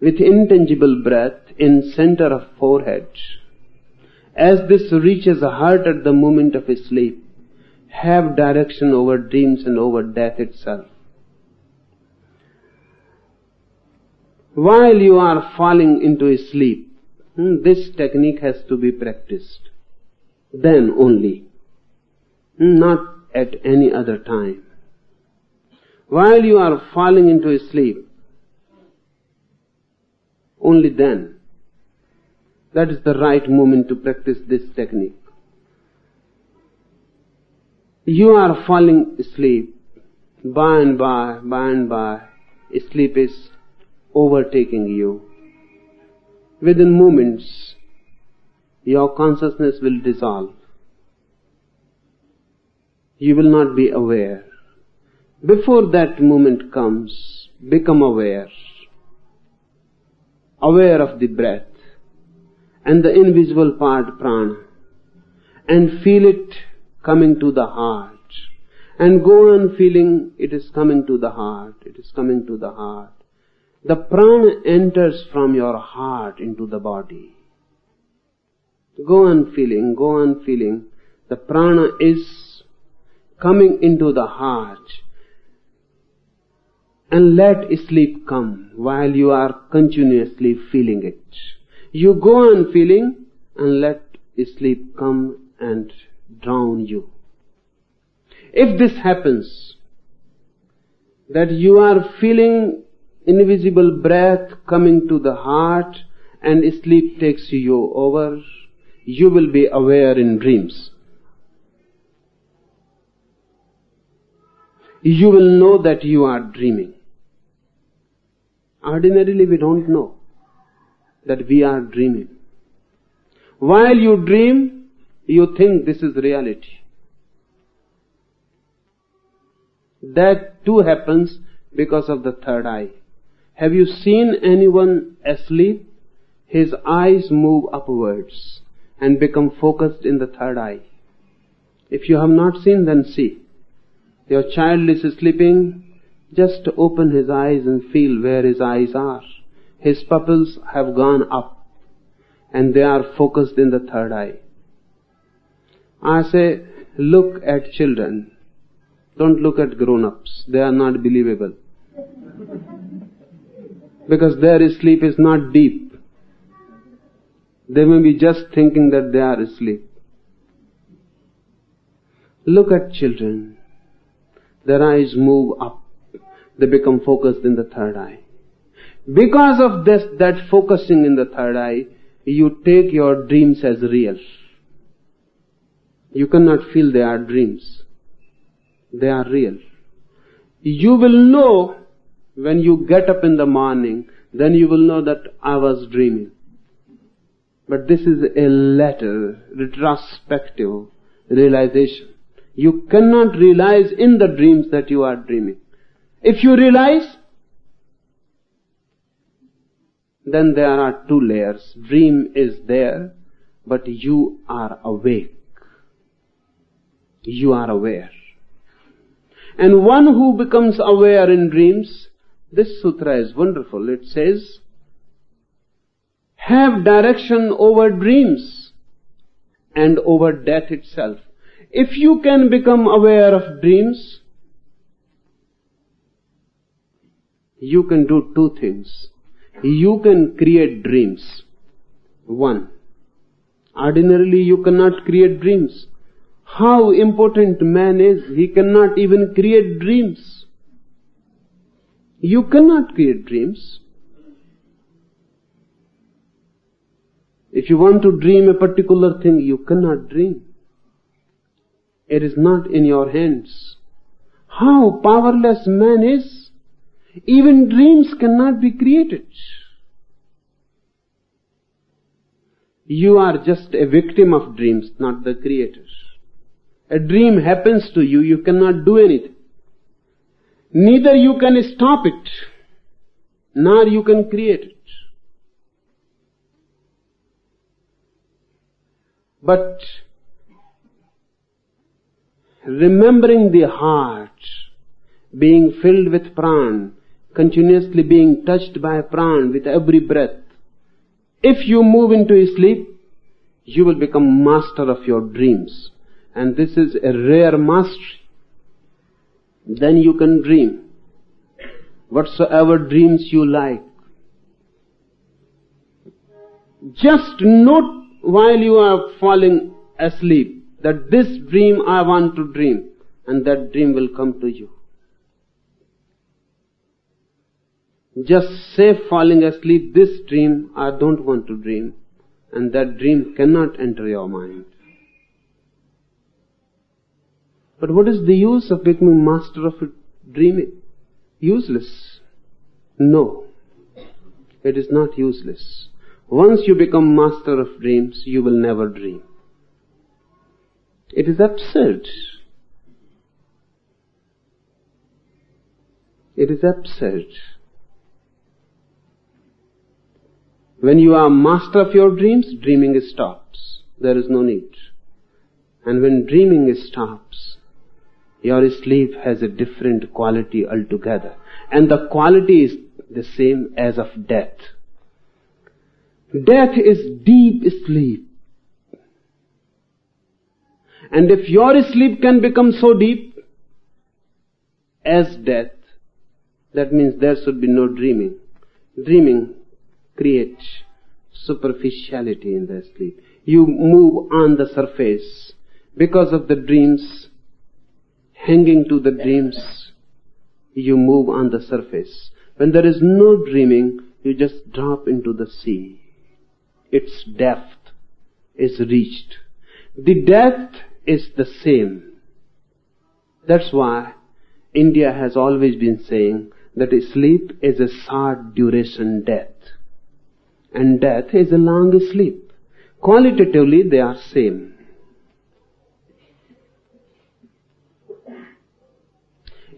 With intangible breath in center of forehead, as this reaches the heart at the moment of sleep, have direction over dreams and over death itself. While you are falling into sleep, this technique has to be practiced. Then only, not at any other time. While you are falling into sleep, only then. That is the right moment to practice this technique. You are falling asleep. By and by, sleep is overtaking you. Within moments, your consciousness will dissolve. You will not be aware. Before that moment comes, become aware. Aware of the breath and the invisible part prana, and feel it coming to the heart, and go on feeling it is coming to the heart, it is coming to the heart. The prana enters from your heart into the body. Go on feeling, the prana is coming into the heart, and let sleep come while you are continuously feeling it. You go on feeling and let sleep come and drown you. If this happens, that you are feeling invisible breath coming to the heart and sleep takes you over, you will be aware in dreams. You will know that you are dreaming. Ordinarily we don't know that we are dreaming. While you dream, you think this is reality. That too happens because of the third eye. Have you seen anyone asleep? His eyes move upwards and become focused in the third eye. If you have not seen, then see. Your child is sleeping, just open his eyes and feel where his eyes are. His pupils have gone up and they are focused in the third eye. I say, look at children. Don't look at grown-ups. They are not believable. Because their sleep is not deep. They may be just thinking that they are asleep. Look at children. Their eyes move up. They become focused in the third eye. Because of this, that focusing in the third eye, you take your dreams as real. You cannot feel they are dreams. They are real. You will know when you get up in the morning, then you will know that I was dreaming. But this is a later, retrospective realization. You cannot realize in the dreams that you are dreaming. If you realize, then there are two layers. Dream is there, but you are awake. You are aware. And one who becomes aware in dreams, this sutra is wonderful. It says, have direction over dreams and over death itself. If you can become aware of dreams, you can do two things. You can create dreams. One, ordinarily you cannot create dreams. How important man is, he cannot even create dreams. You cannot create dreams. If you want to dream a particular thing, you cannot dream. It is not in your hands. How powerless man is, even dreams cannot be created. You are just a victim of dreams, not the creator. A dream happens to you, you cannot do anything. Neither you can stop it, nor you can create it. But remembering the heart, being filled with pran, continuously being touched by pran with every breath, if you move into sleep, you will become master of your dreams. And this is a rare mastery. Then you can dream whatsoever dreams you like. Just note while you are falling asleep that this dream I want to dream, and that dream will come to you. Just say falling asleep, this dream I don't want to dream, and that dream cannot enter your mind. But what is the use of becoming master of dreaming? Useless. No, it is not useless. Once you become master of dreams, you will never dream. It is absurd. It is absurd. When you are master of your dreams, dreaming stops. There is no need. And when dreaming stops, your sleep has a different quality altogether. And the quality is the same as of death. Death is deep sleep. And if your sleep can become so deep as death, that means there should be no dreaming. Dreaming creates superficiality in the sleep. You move on the surface because of the dreams. Hanging to the dreams, you move on the surface. When there is no dreaming, you just drop into the sea. Its depth is reached. The depth is the same. That's why India has always been saying that sleep is a short duration death, and death is a long sleep. Qualitatively, they are same.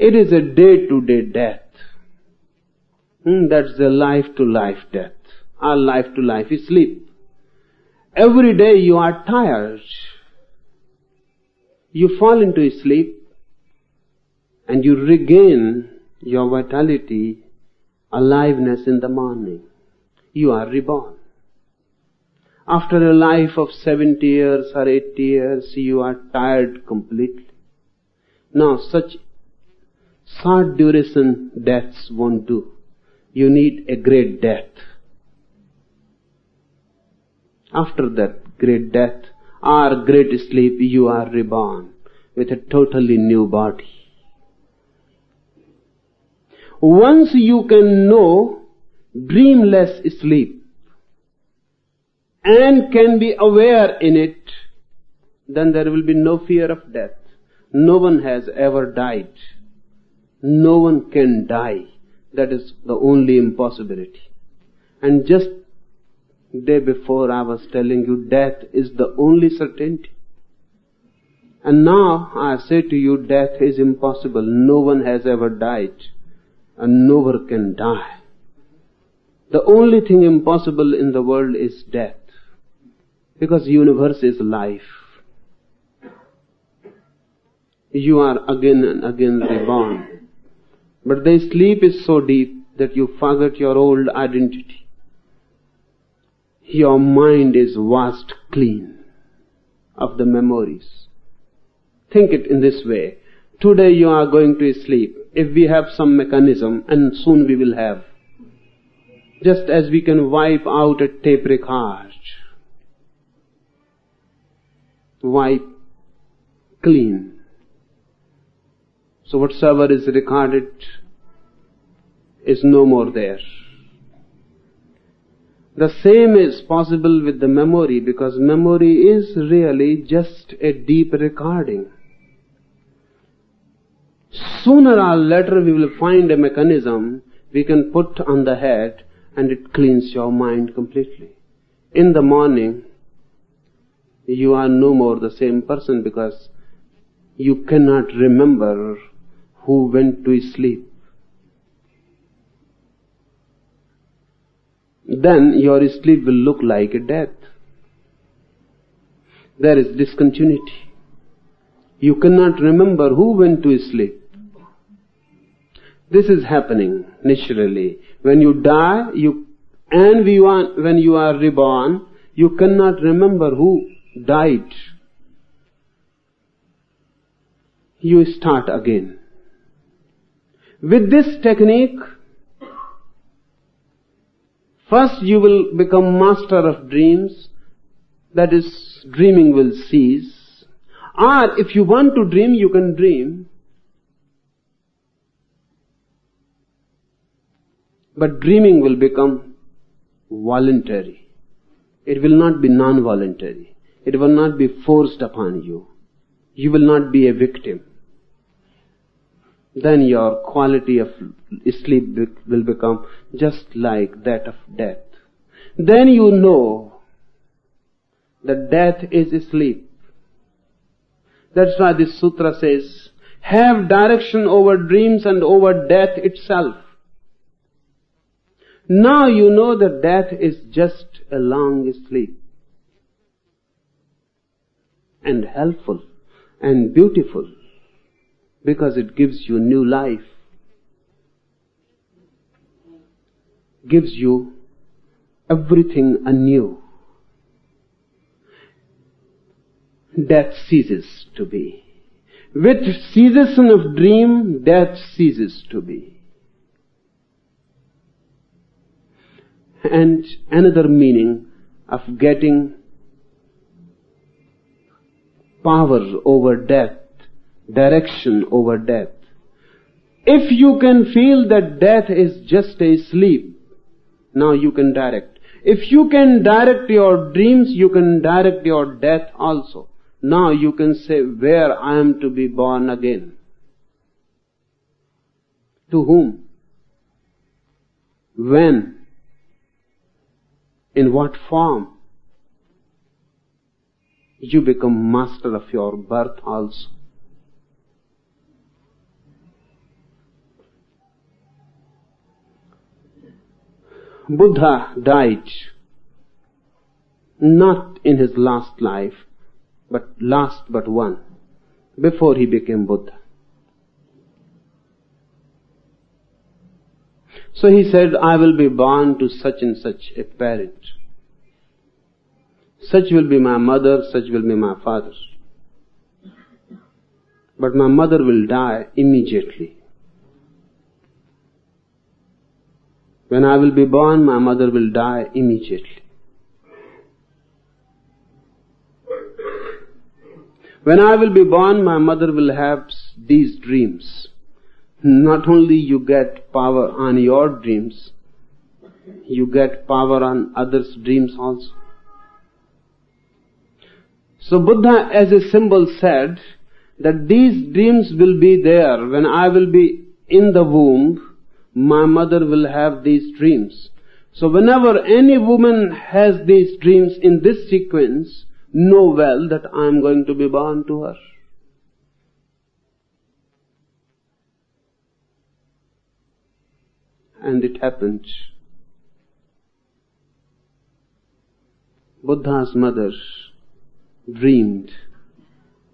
It is a day-to-day death. That's a life-to-life death. Or life-to-life sleep. Every day you are tired. You fall into sleep and you regain your vitality, aliveness in the morning. You are reborn. After a life of 70 years or 80 years, you are tired completely. Now such short duration deaths won't do. You need a great death. After that great death or great sleep, you are reborn with a totally new body. Once you can know dreamless sleep and can be aware in it, then there will be no fear of death. No one has ever died. No one can die. That is the only impossibility. And just day before I was telling you, death is the only certainty. And now I say to you, death is impossible. No one has ever died, and no one can die. The only thing impossible in the world is death, because universe is life. You are again and again reborn. But the sleep is so deep that you forget your old identity. Your mind is washed clean of the memories. Think it in this way. Today you are going to sleep. If we have some mechanism, and soon we will have, just as we can wipe out a tape record, wipe clean. So whatsoever is recorded is no more there. The same is possible with the memory, because memory is really just a deep recording. Sooner or later we will find a mechanism we can put on the head, and it cleans your mind completely. In the morning, you are no more the same person, because you cannot remember who went to sleep. Then your sleep will look like a death. There is discontinuity. You cannot remember who went to sleep. This is happening naturally. When you die, when you are reborn, you cannot remember who died. You start again. With this technique, first you will become master of dreams, that is, dreaming will cease. Or if you want to dream, you can dream. But dreaming will become voluntary. It will not be non-voluntary. It will not be forced upon you. You will not be a victim. Then your quality of sleep will become just like that of death. Then you know that death is sleep. That's why this sutra says, have direction over dreams and over death itself. Now you know that death is just a long sleep. And helpful and beautiful, because it gives you new life. Gives you everything anew. Death ceases to be. With cessation of dream, death ceases to be. And another meaning of getting power over death, direction over death. If you can feel that death is just a sleep, now you can direct. If you can direct your dreams, you can direct your death also. Now you can say where I am to be born again. To whom? When? In what form? You become master of your birth also. Buddha died not in his last life, but last but one, before he became Buddha. So he said, I will be born to such and such a parent. Such will be my mother, such will be my father. But my mother will die immediately. When I will be born, my mother will die immediately. When I will be born, my mother will have these dreams. Not only you get power on your dreams, you get power on others' dreams also. So Buddha as a symbol said that these dreams will be there when I will be in the womb. My mother will have these dreams. So whenever any woman has these dreams in this sequence, know well that I am going to be born to her. And it happened. Buddha's mother dreamed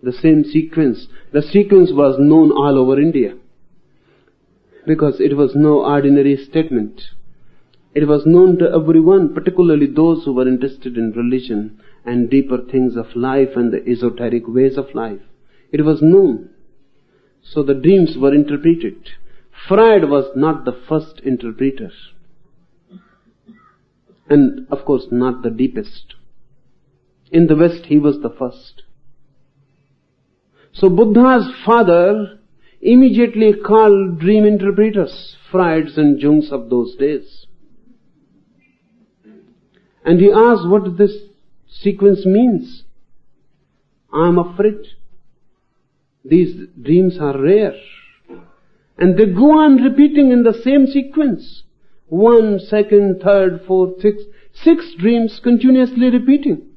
the same sequence. The sequence was known all over India because it was no ordinary statement. It was known to everyone, particularly those who were interested in religion and deeper things of life and the esoteric ways of life. It was known. So the dreams were interpreted. Freud was not the first interpreter. And of course not the deepest. In the West he was the first. So Buddha's father immediately called dream interpreters, Freuds and Jungs of those days. And he asked what this sequence means. I am afraid. These dreams are rare. And they go on repeating in the same sequence. 1, 2nd, 3rd, 4th, 6th. 6 dreams continuously repeating.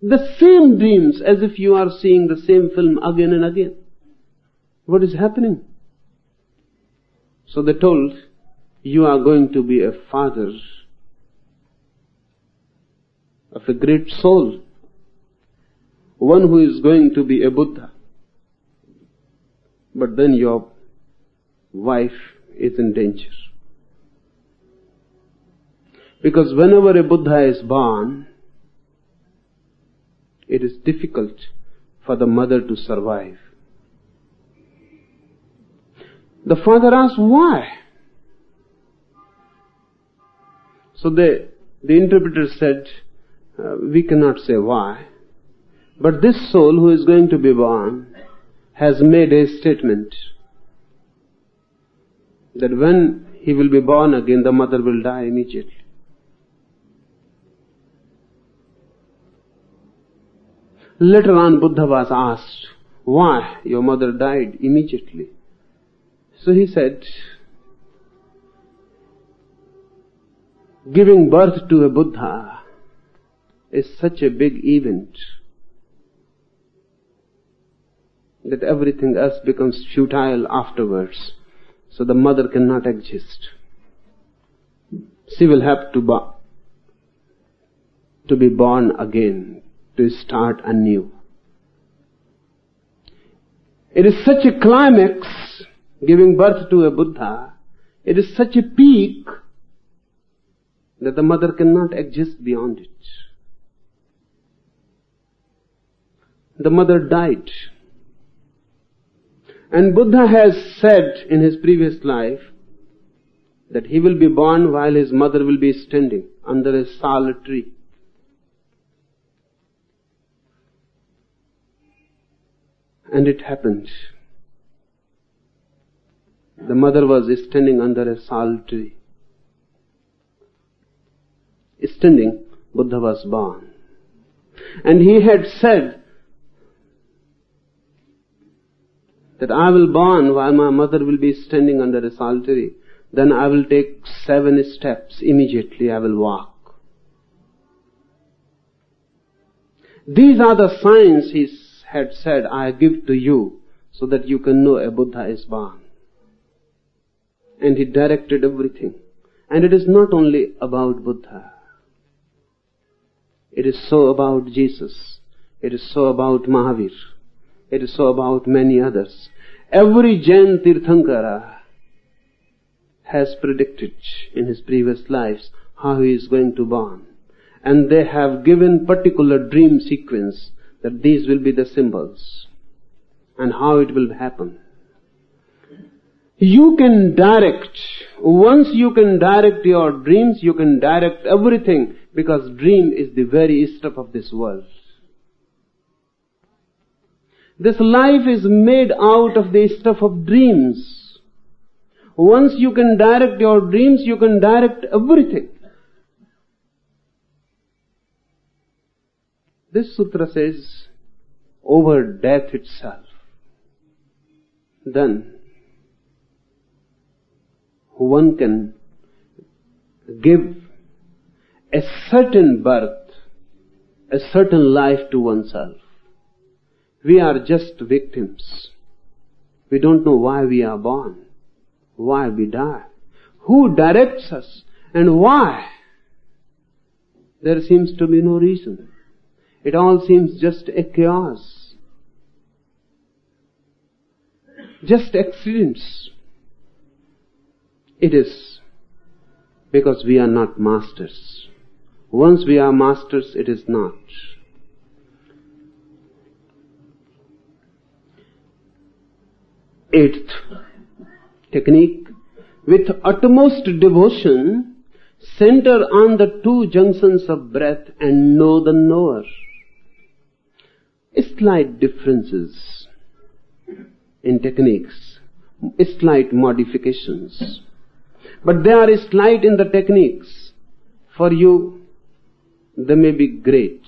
The same dreams as if you are seeing the same film again and again. What is happening? So they told, you are going to be a father of a great soul. One who is going to be a Buddha. But then your wife is in danger. Because whenever a Buddha is born, it is difficult for the mother to survive. The father asked, why? So the interpreter said, we cannot say why, but this soul who is going to be born has made a statement that when he will be born again, the mother will die immediately. Later on, Buddha was asked, why your mother died immediately? So he said, giving birth to a Buddha is such a big event that everything else becomes futile afterwards. So the mother cannot exist. She will have to be born again, to start anew. It is such a climax, giving birth to a Buddha. It is such a peak that the mother cannot exist beyond it. The mother died. And Buddha has said in his previous life that he will be born while his mother will be standing under a sal tree. And it happened. The mother was standing under a sal tree. Standing, Buddha was born. And he had said that I will born while my mother will be standing under a sal tree. Then I will take 7 steps. Immediately I will walk. These are the signs he had said, I give to you so that you can know a Buddha is born. And he directed everything. And it is not only about Buddha. It is so about Jesus. It is so about Mahavir. It is so about many others. Every Jain Tirthankara has predicted in his previous lives how he is going to born. And they have given particular dream sequence that these will be the symbols and how it will happen. You can direct, once you can direct your dreams, you can direct everything, because dream is the very stuff of this world. This life is made out of the stuff of dreams. Once you can direct your dreams, you can direct everything. This sutra says, over death itself. Then one can give a certain birth, a certain life to oneself. We are just victims. We don't know why we are born, why we die, who directs us, and why. There seems to be no reason. It all seems just a chaos, just accidents. It is because we are not masters. Once we are masters, it is not. Eighth technique, with utmost devotion, center on the two junctions of breath and know the knower. Slight differences in techniques, slight modifications, but they are slight in the techniques. For you, they may be great.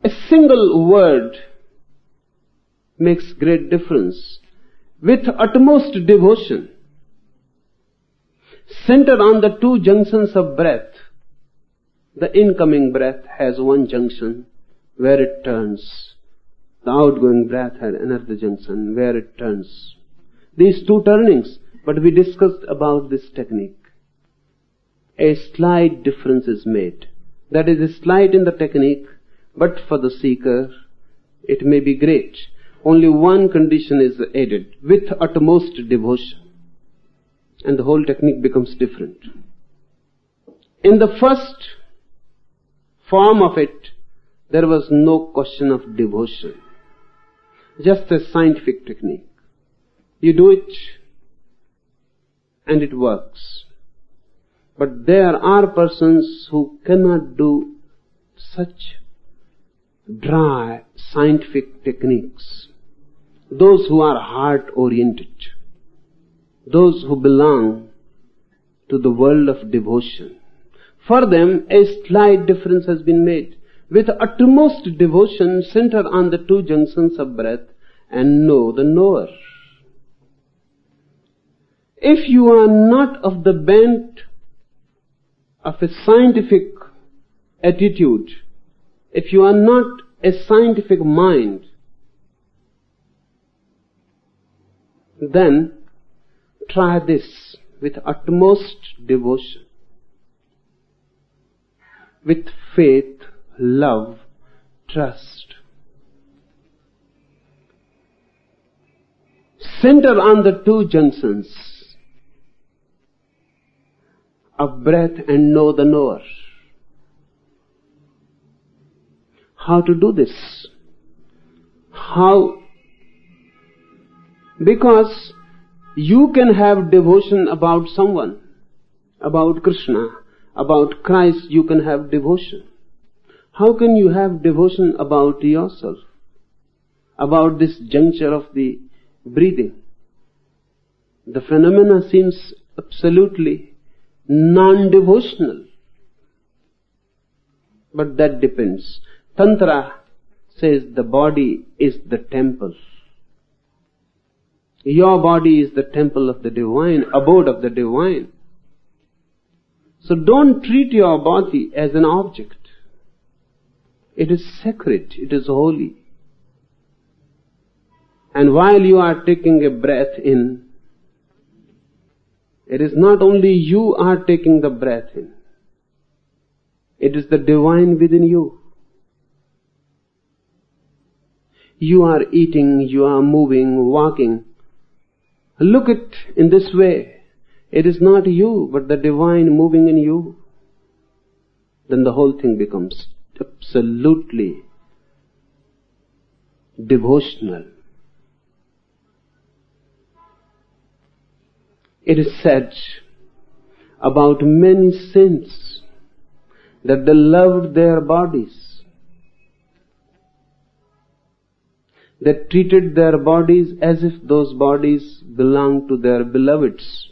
A single word makes great difference. With utmost devotion, center on the two junctions of breath. The incoming breath has one junction where it turns. The outgoing breath had another junction where it turns. These two turnings, but we discussed about this technique. A slight difference is made. That is slight in the technique, but for the seeker, it may be great. Only one condition is added, with utmost devotion. And the whole technique becomes different. In the first form of it, there was no question of devotion. Just a scientific technique. You do it, and it works. But there are persons who cannot do such dry scientific techniques. Those who are heart-oriented. Those who belong to the world of devotion. For them, a slight difference has been made. With utmost devotion, center on the two junctions of breath and know the knower. If you are not of the bent of a scientific attitude, if you are not a scientific mind, then try this with utmost devotion. With faith, love, trust. Center on the two junctions of breath and know the knower. How to do this? How? Because you can have devotion about someone, about Krishna, about Christ. You can have devotion. How can you have devotion about yourself, about this juncture of the breathing? The phenomena seems absolutely non-devotional. But that depends. Tantra says the body is the temple. Your body is the temple of the divine, abode of the divine. So don't treat your body as an object. It is sacred, it is holy. And while you are taking a breath in, it is not only you are taking the breath in. It is the divine within you. You are eating, you are moving, walking. Look at it in this way. It is not you, but the divine moving in you. Then the whole thing becomes absolutely devotional. It is said about many saints that they loved their bodies. They treated their bodies as if those bodies belonged to their beloveds.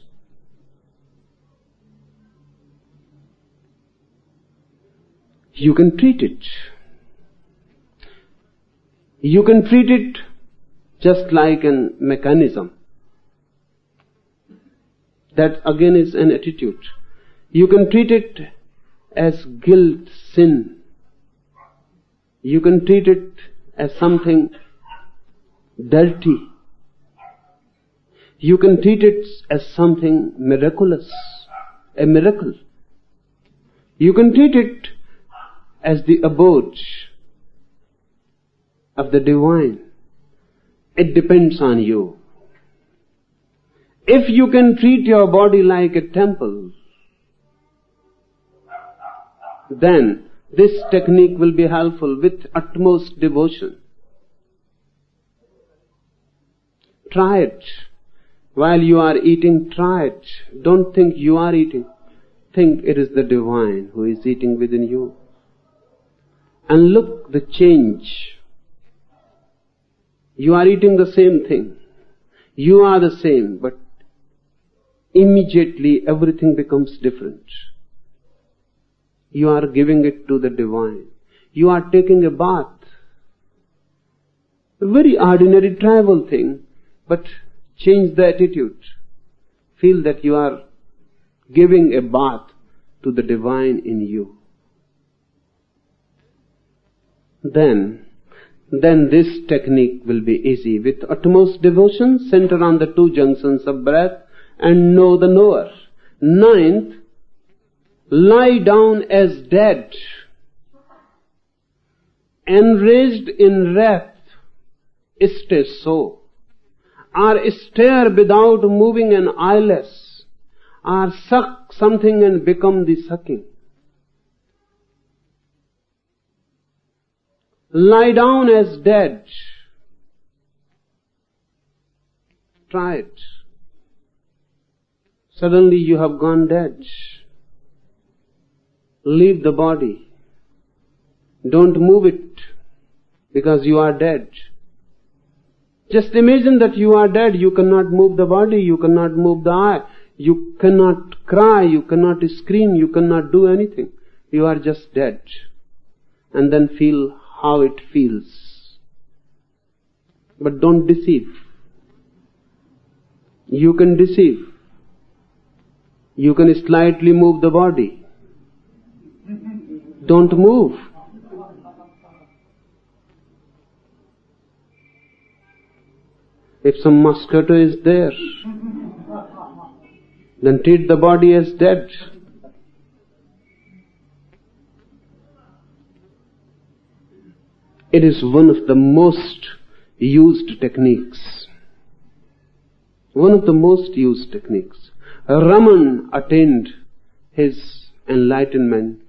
you can treat it. You can treat it just like a mechanism. That again is an attitude. You can treat it as guilt, sin. You can treat it as something dirty. You can treat it as something miraculous, a miracle. You can treat it as the abode of the divine. It depends on you. If you can treat your body like a temple, then this technique will be helpful with utmost devotion. Try it. While you are eating, try it. Don't think you are eating. Think it is the divine who is eating within you. And look the change. You are eating the same thing. You are the same, but immediately everything becomes different. You are giving it to the divine. You are taking a bath. A very ordinary trivial thing, but change the attitude. Feel that you are giving a bath to the divine in you. Then this technique will be easy. With utmost devotion, center on the two junctions of breath and know the knower. Ninth, lie down as dead, enraged in wrath, stay so. Or stare without moving an eyelash, or suck something and become the sucking. Lie down as dead. Try it. Suddenly you have gone dead. Leave the body. Don't move it, because you are dead. Just imagine that you are dead. You cannot move the body, you cannot move the eye, you cannot cry, you cannot scream, you cannot do anything. You are just dead. And then feel how it feels. But don't deceive. You can deceive. You can slightly move the body. Don't move. If some mosquito is there, then treat the body as dead. It is one of the most used techniques. One of the most used techniques. Raman attained his enlightenment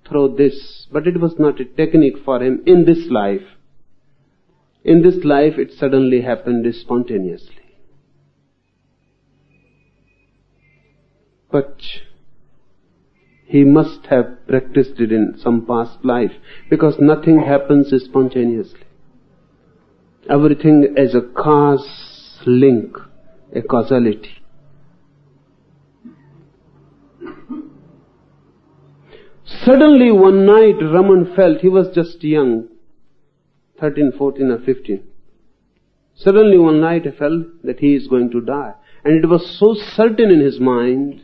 through this, but it was not a technique for him in this life. In this life it suddenly happened spontaneously. But he must have practiced it in some past life, because nothing happens spontaneously. Everything is a cause link, a causality. Suddenly one night Raman felt, he was just young, 13, 14 or 15. Suddenly one night he felt that he is going to die. And it was so certain in his mind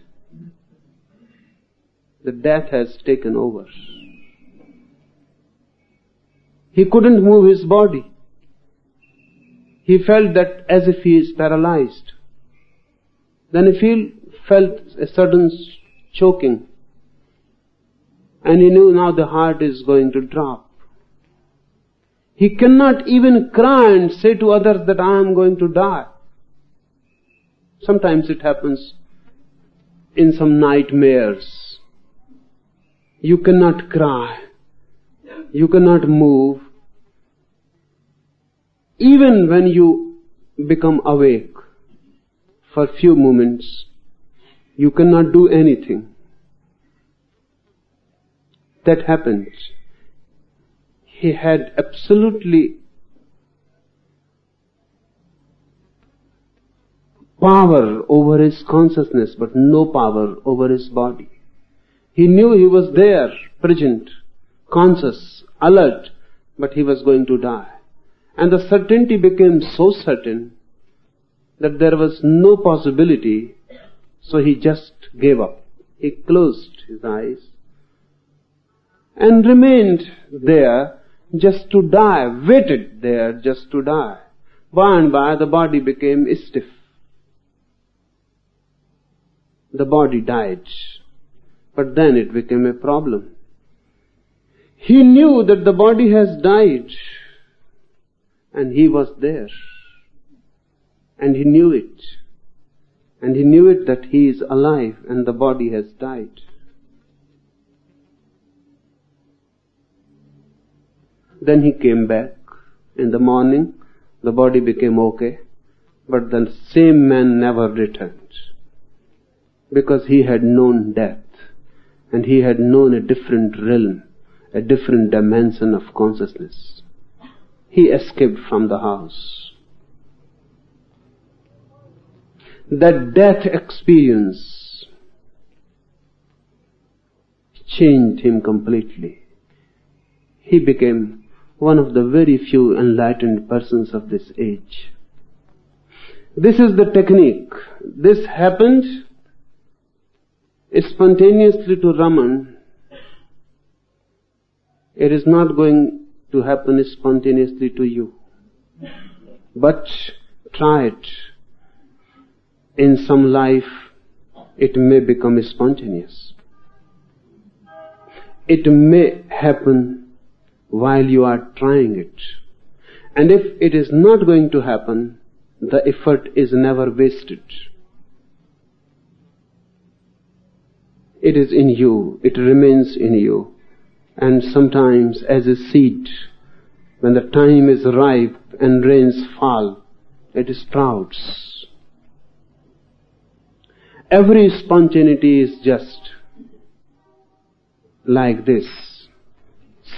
that death has taken over. He couldn't move his body. He felt that as if he is paralyzed. Then he felt a sudden choking. And he knew now the heart is going to drop. He cannot even cry and say to others that I am going to die. Sometimes it happens in some nightmares. You cannot cry. You cannot move. Even when you become awake for a few moments, you cannot do anything. That happened. He had absolutely power over his consciousness, but no power over his body. He knew he was there, present, conscious, alert, but he was going to die. And the certainty became so certain that there was no possibility, so he just gave up. He closed his eyes and remained there just to die, waited there just to die. By and by the body became stiff. The body died. But then it became a problem. He knew that the body has died, and he was there. And he knew it. And he knew it that he is alive and the body has died. Then he came back. In the morning, the body became okay, but the same man never returned. Because he had known death, and he had known a different realm, a different dimension of consciousness. He escaped from the house. That death experience changed him completely. He became one of the very few enlightened persons of this age. This is the technique. This happened spontaneously to Raman. It is not going to happen spontaneously to you. But try it. In some life, it may become spontaneous. It may happen while you are trying it. And if it is not going to happen, the effort is never wasted. It is in you, it remains in you. And sometimes as a seed, when the time is ripe and rains fall, it sprouts. Every spontaneity is just like this.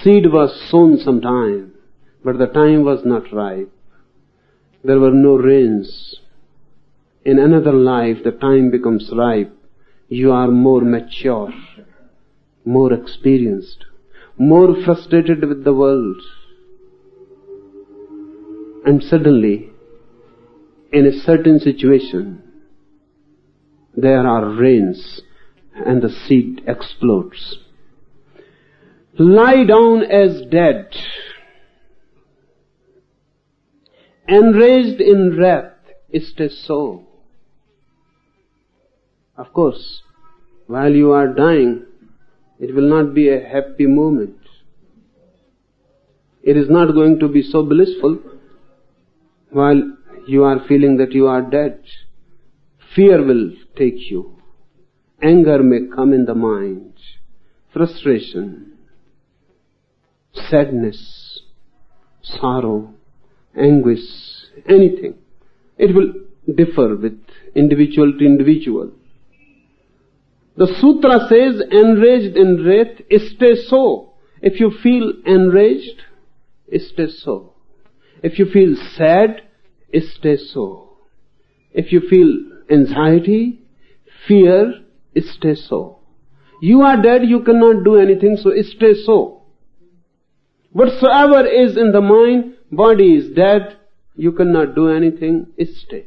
Seed was sown sometime, but the time was not ripe. There were no rains. In another life, the time becomes ripe. You are more mature, more experienced, more frustrated with the world. And suddenly, in a certain situation, there are rains and the seed explodes. Lie down as dead, enraged in wrath, stay so. Of course, while you are dying, it will not be a happy moment. It is not going to be so blissful while you are feeling that you are dead. Fear will take you. Anger may come in the mind. Frustration, sadness, sorrow, anguish, anything. It will differ with individual to individual. The sutra says, enraged in wrath, stay so. If you feel enraged, stay so. If you feel sad, stay so. If you feel anxiety, fear, stay so. You are dead, you cannot do anything, so stay so. Whatsoever is in the mind, body is dead, you cannot do anything, stay.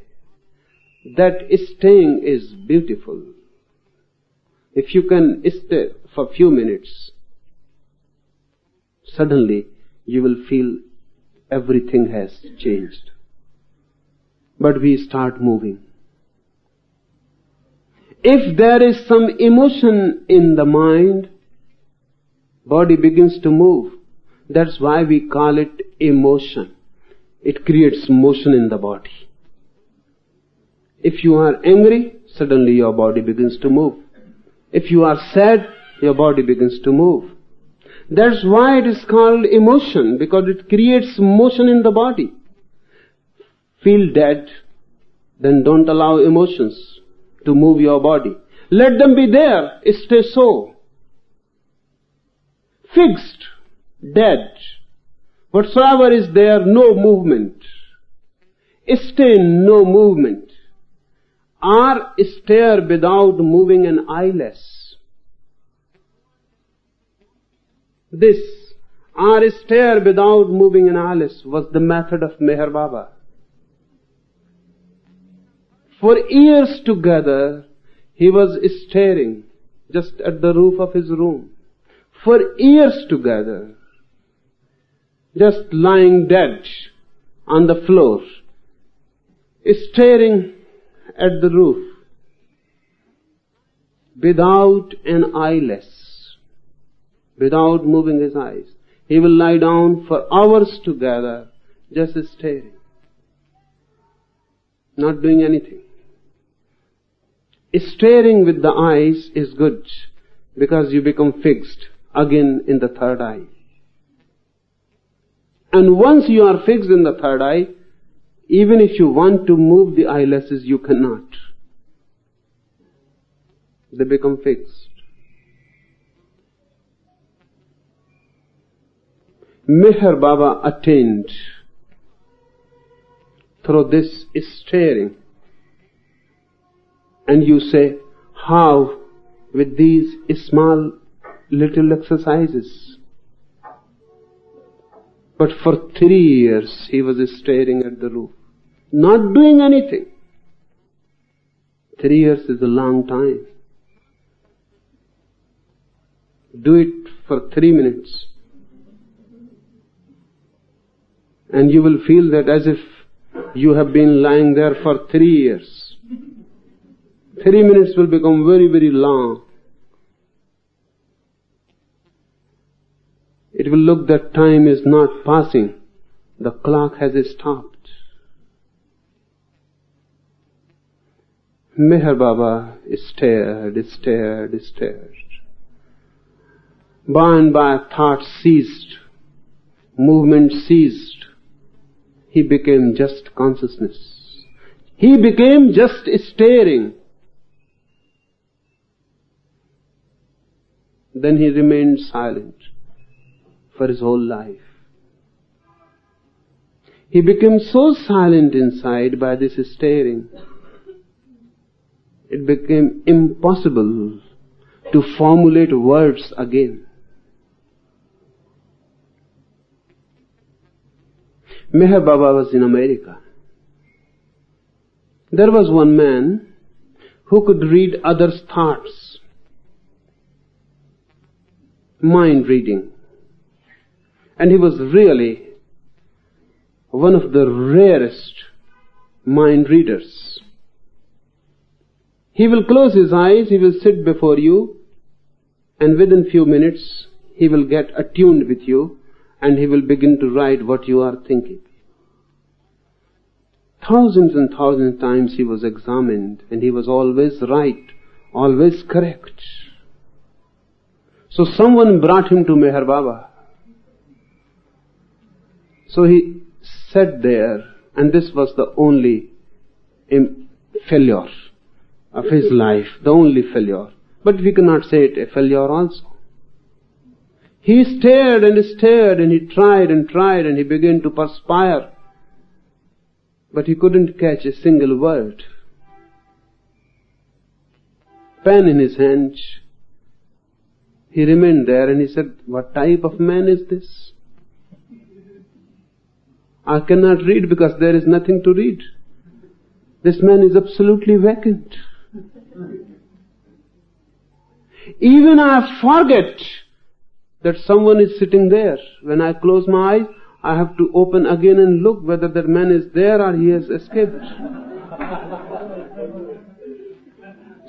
That staying is beautiful. If you can stay for a few minutes, suddenly you will feel everything has changed. But we start moving. If there is some emotion in the mind, body begins to move. That's why we call it emotion. It creates motion in the body. If you are angry, suddenly your body begins to move. If you are sad, your body begins to move. That's why it is called emotion, because it creates motion in the body. Feel dead, then don't allow emotions to move your body. Let them be there, stay so. Fixed, dead. Whatsoever is there, no movement. Stay in no movement. Or stare without moving an eyelash. This or stare without moving an eyelash was the method of Meher Baba. For years together, he was staring just at the roof of his room. For years together, just lying dead on the floor, staring at the roof, without an eyelash, without moving his eyes. He will lie down for hours together, just staring, not doing anything. Staring with the eyes is good, because you become fixed again in the third eye. And once you are fixed in the third eye, even if you want to move the eyelashes, you cannot. They become fixed. Meher Baba attained through this staring. And you say, how? With these small little exercises. But for 3 years he was staring at the roof, not doing anything. 3 years is a long time. Do it for 3 minutes. And you will feel that as if you have been lying there for 3 years. 3 minutes will become very, very long. It will look that time is not passing. The clock has stopped. Meher Baba stared. By and by thought ceased. Movement ceased. He became just consciousness. He became just staring. Then he remained silent for his whole life. He became so silent inside by this staring, it became impossible to formulate words again. Meher Baba was in America. There was one man who could read others' thoughts. Mind reading. And he was really one of the rarest mind readers. He will close his eyes, he will sit before you, and within few minutes he will get attuned with you, and he will begin to write what you are thinking. Thousands and thousands of times he was examined, and he was always right, always correct. So someone brought him to Meher Baba. So he sat there, and this was the only failure of his life, the only failure. But we cannot say it a failure also. He stared, and he tried, and he began to perspire. But he couldn't catch a single word. Pen in his hand. He remained there, and he said, "What type of man is this? I cannot read because there is nothing to read. This man is absolutely vacant. Even I forget that someone is sitting there. When I close my eyes, I have to open again and look whether that man is there or he has escaped."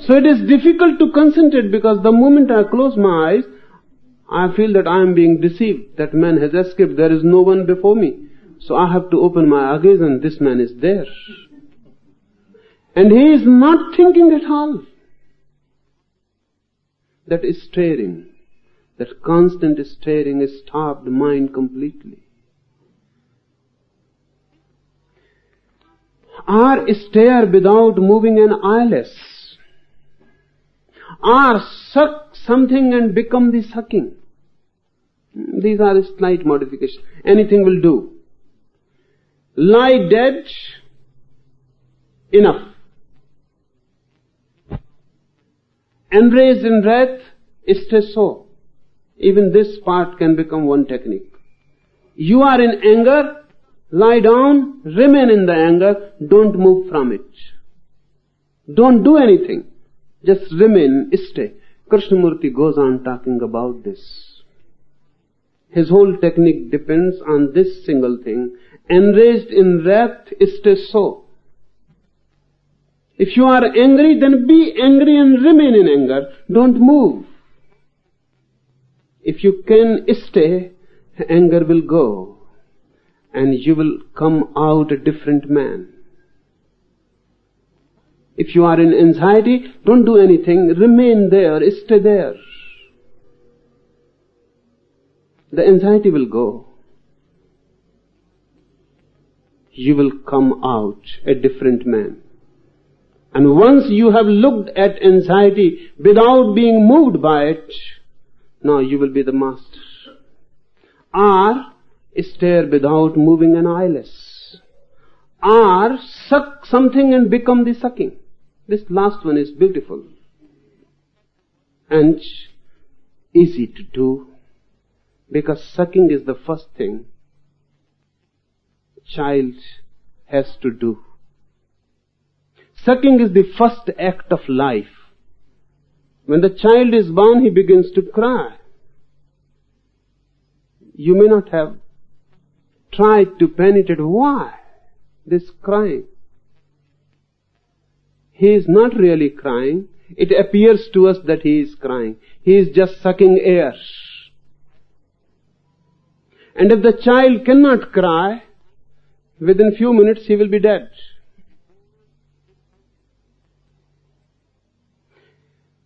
So it is difficult to concentrate, because the moment I close my eyes, I feel that I am being deceived. That man has escaped. There is no one before me. So I have to open my eyes, and this man is there. And he is not thinking at all. That staring, that constant staring, stopped the mind completely. Or stare without moving an eyelash. Or suck something and become the sucking. These are slight modifications. Anything will do. Lie dead, enough. Embrace in breath, stay so. Even this part can become one technique. You are in anger, lie down, remain in the anger, don't move from it. Don't do anything. Just remain, stay. Krishnamurti goes on talking about this. His whole technique depends on this single thing. Enraged in wrath, stay so. If you are angry, then be angry and remain in anger. Don't move. If you can stay, anger will go and you will come out a different man. If you are in anxiety, don't do anything, remain there, stay there. The anxiety will go. You will come out a different man. And once you have looked at anxiety without being moved by it, now you will be the master. Or stare without moving an eyelash. Or suck something and become the sucking. This last one is beautiful and easy to do, because sucking is the first thing child has to do. Sucking is the first act of life. When the child is born, he begins to cry. You may not have tried to penetrate why this crying. He is not really crying. It appears to us that he is crying. He is just sucking air. And if the child cannot cry, within few minutes he will be dead.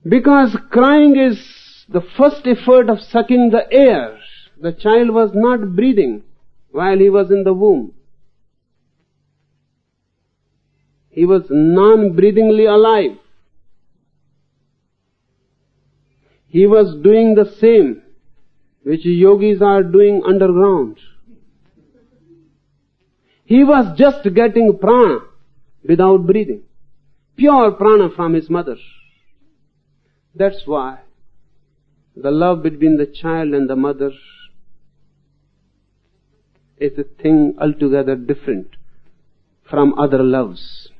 Because crying is the first effort of sucking the air. The child was not breathing while he was in the womb. He was non-breathingly alive. He was doing the same which yogis are doing underground. He was just getting prana without breathing. Pure prana from his mother. That's why the love between the child and the mother is a thing altogether different from other loves.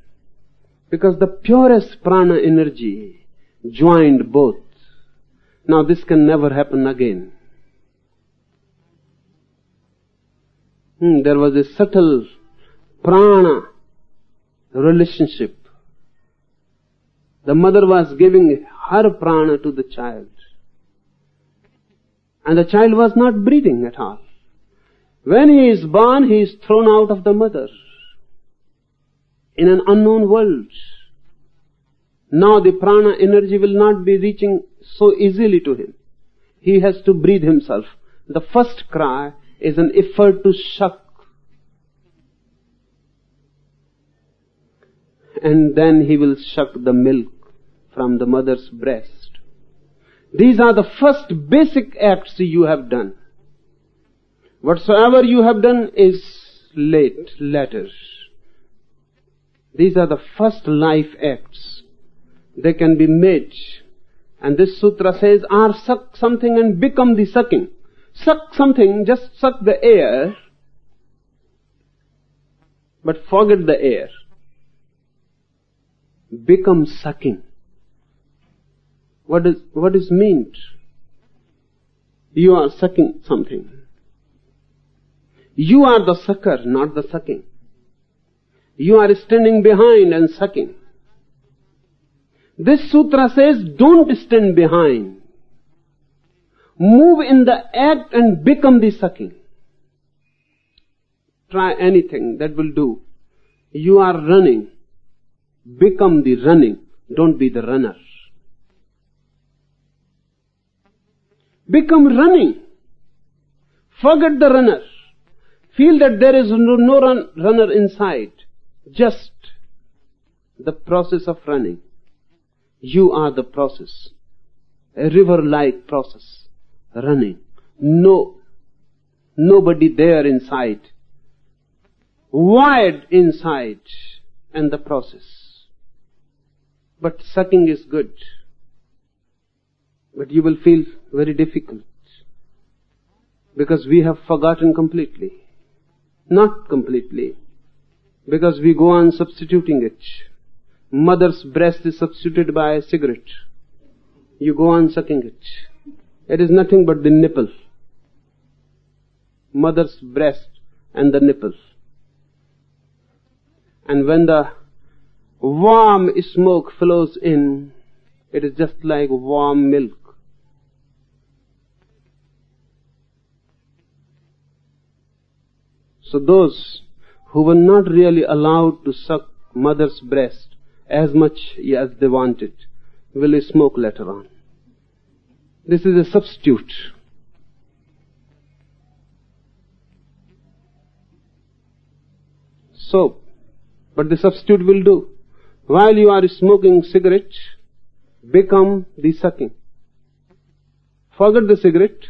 Because the purest prana energy joined both. Now this can never happen again. There was a subtle prana relationship. The mother was giving her prana to the child. And the child was not breathing at all. When he is born, he is thrown out of the mother in an unknown world. Now the prana energy will not be reaching so easily to him. He has to breathe himself. The first cry is an effort to suck. And then he will suck the milk from the mother's breast. These are the first basic acts you have done. Whatsoever you have done is later. These are the first life acts. They can be made. And this sutra says, suck something and become the sucking. Suck something, just suck the air, but forget the air. Become sucking. What is meant? You are sucking something. You are the sucker, not the sucking. You are standing behind and sucking. This sutra says, don't stand behind. Move in the act and become the sucking. Try anything, that will do. You are running. Become the running. Don't be the runner. Become running. Forget the runner. Feel that there is no runner inside. Just the process of running. You are the process. A river-like process. Running. Nobody there inside. Wired inside. And the process. But sucking is good. But you will feel very difficult. because we have forgotten completely. Not completely, because we go on substituting it. Mother's breast is substituted by a cigarette. You go on sucking it. It is nothing but the nipple. Mother's breast and the nipple. And when the warm smoke flows in, it is just like warm milk. So those who were not really allowed to suck mother's breast as much as they wanted will smoke later on. This is a substitute. So, but the substitute will do. While you are smoking cigarette, become the sucking. Forget the cigarette.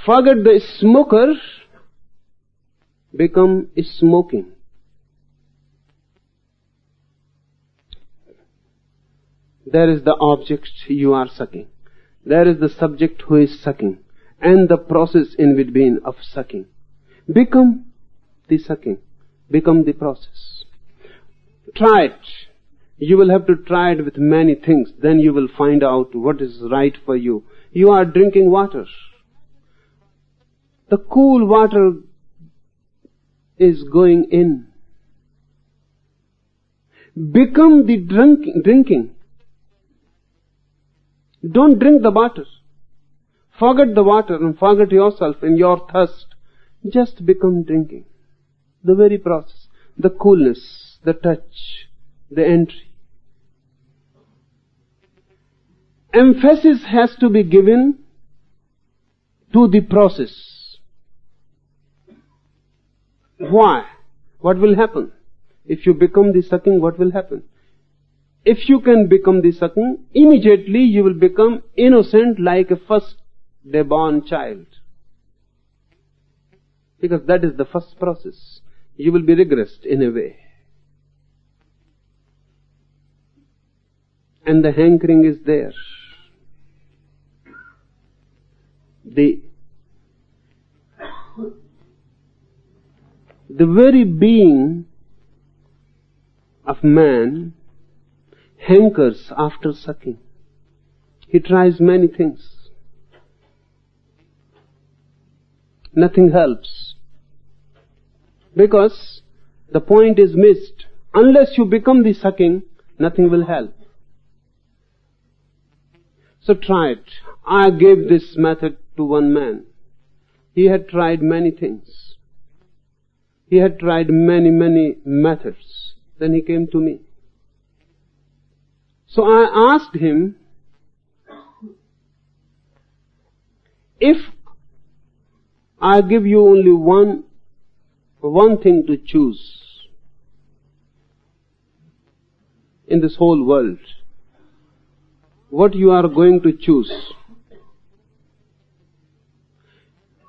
Forget the smoker. Become smoking. There is the object you are sucking. There is the subject who is sucking. And the process in between of sucking. Become the sucking. Become the process. Try it. You will have to try it with many things. Then you will find out what is right for you. You are drinking water. The cool water is going in. Become the drinking. Don't drink the water. Forget the water and forget yourself and your thirst. Just become drinking. The very process. The coolness, the touch, the entry. Emphasis has to be given to the process. Why? What will happen? If you become the sucking, what will happen? If you can become the sucking, immediately you will become innocent like a first-day born child. Because that is the first process. You will be regressed in a way. And the hankering is there. The very being of man hankers after sucking. He tries many things. Nothing helps. Because the point is missed. Unless you become the sucking, nothing will help. So try it. I gave this method to one man. He had tried many things. He had tried many methods. Then he came to me. So I asked him, if I give you only one thing to choose in this whole world, what you are going to choose?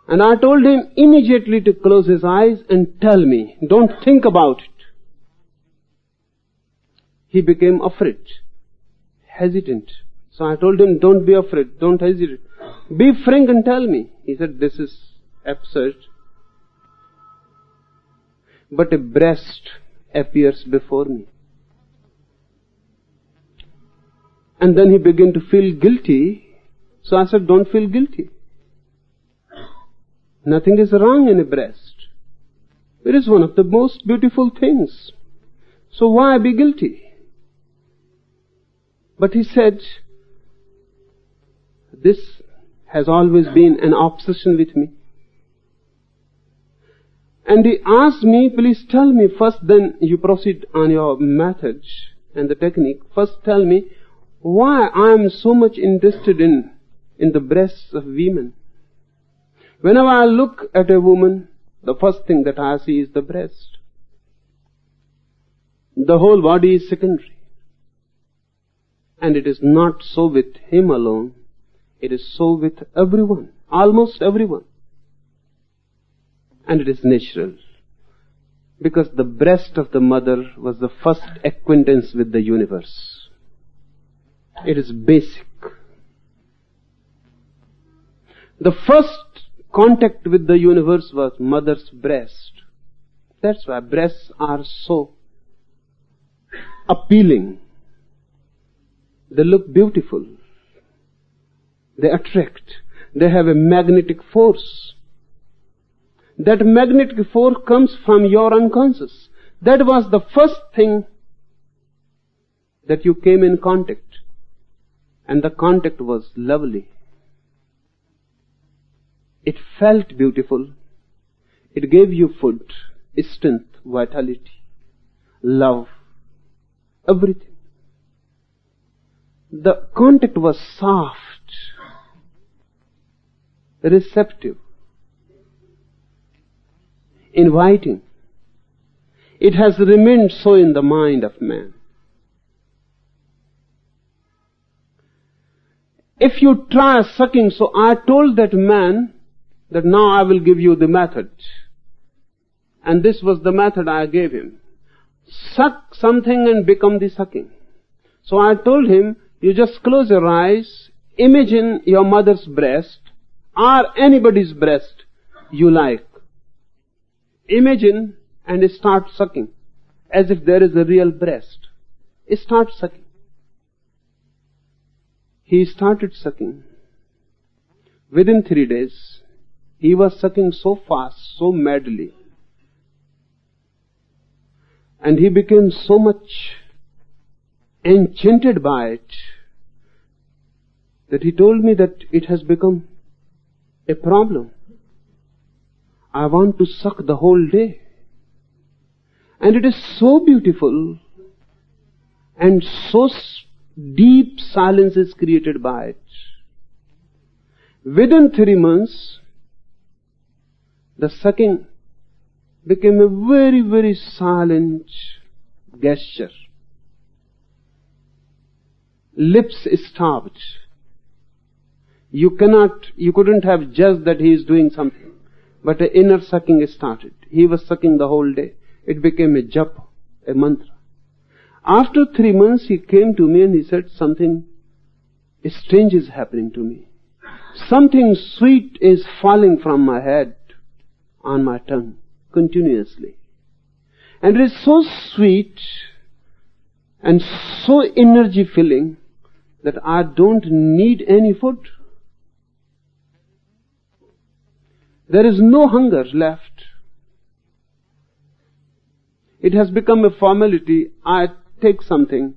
And I told him immediately to close his eyes and tell me. Don't think about it. He became afraid, hesitant. So I told him, don't be afraid, don't hesitate. Be frank and tell me. He said, this is absurd. But a breast appears before me. And then he began to feel guilty. So I said, don't feel guilty. Nothing is wrong in a breast. It is one of the most beautiful things. So why be guilty? But he said, this has always been an obsession with me. And he asked me, please tell me first, then you proceed on your method and the technique. First tell me why I am so much interested in the breasts of women. Whenever I look at a woman, the first thing that I see is the breast. The whole body is secondary. And it is not so with him alone. It is so with everyone, almost everyone. And it is natural. Because the breast of the mother was the first acquaintance with the universe. It is basic. The first contact with the universe was mother's breast. That's why breasts are so appealing. They look beautiful. They attract. They have a magnetic force. That magnetic force comes from your unconscious. That was the first thing that you came in contact. And the contact was lovely. It felt beautiful. It gave you food, strength, vitality, love, everything. The contact was soft, receptive, inviting. It has remained so in the mind of man. If you try sucking, so I told that man that now I will give you the method. And this was the method I gave him. Suck something and become the sucking. So I told him, you just close your eyes, imagine your mother's breast or anybody's breast you like. Imagine and start sucking as if there is a real breast. Start sucking. He started sucking. Within 3 days, he was sucking so fast, so madly. And he became so much enchanted by it that he told me that it has become a problem. I want to suck the whole day. And it is so beautiful and so deep silence is created by it. Within 3 months, the sucking became a very, very silent gesture. Lips stopped. You couldn't have judged that he is doing something. But an inner sucking started. He was sucking the whole day. It became a japa, a mantra. After 3 months, he came to me and he said, something strange is happening to me. Something sweet is falling from my head on my tongue continuously. And it is so sweet and so energy filling that I don't need any food. There is no hunger left. It has become a formality. I take something,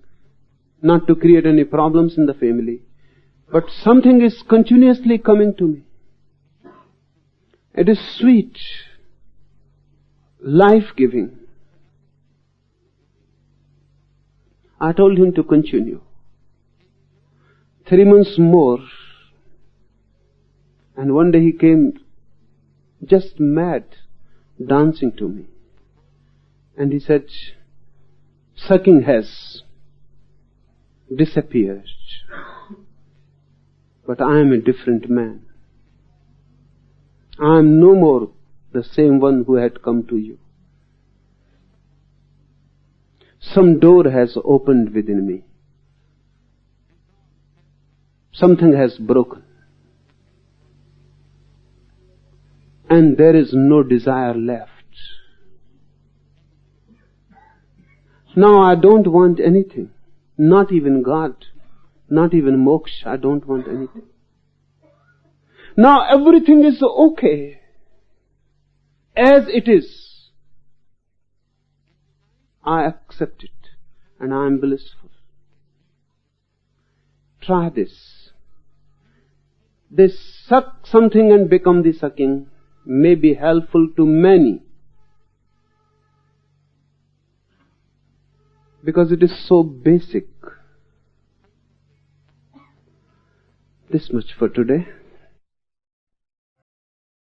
not to create any problems in the family, but something is continuously coming to me. It is sweet, life-giving. I told him to continue. 3 months more, and one day he came just mad, dancing to me. And he said, sucking has disappeared, but I am a different man. I am no more the same one who had come to you. Some door has opened within me. Something has broken. And there is no desire left. Now I don't want anything. Not even God. Not even moksha. I don't want anything. Now everything is okay. As it is. I accept it. And I am blissful. Try this. This suck something and become the sucking may be helpful to many. Because it is so basic. This much for today.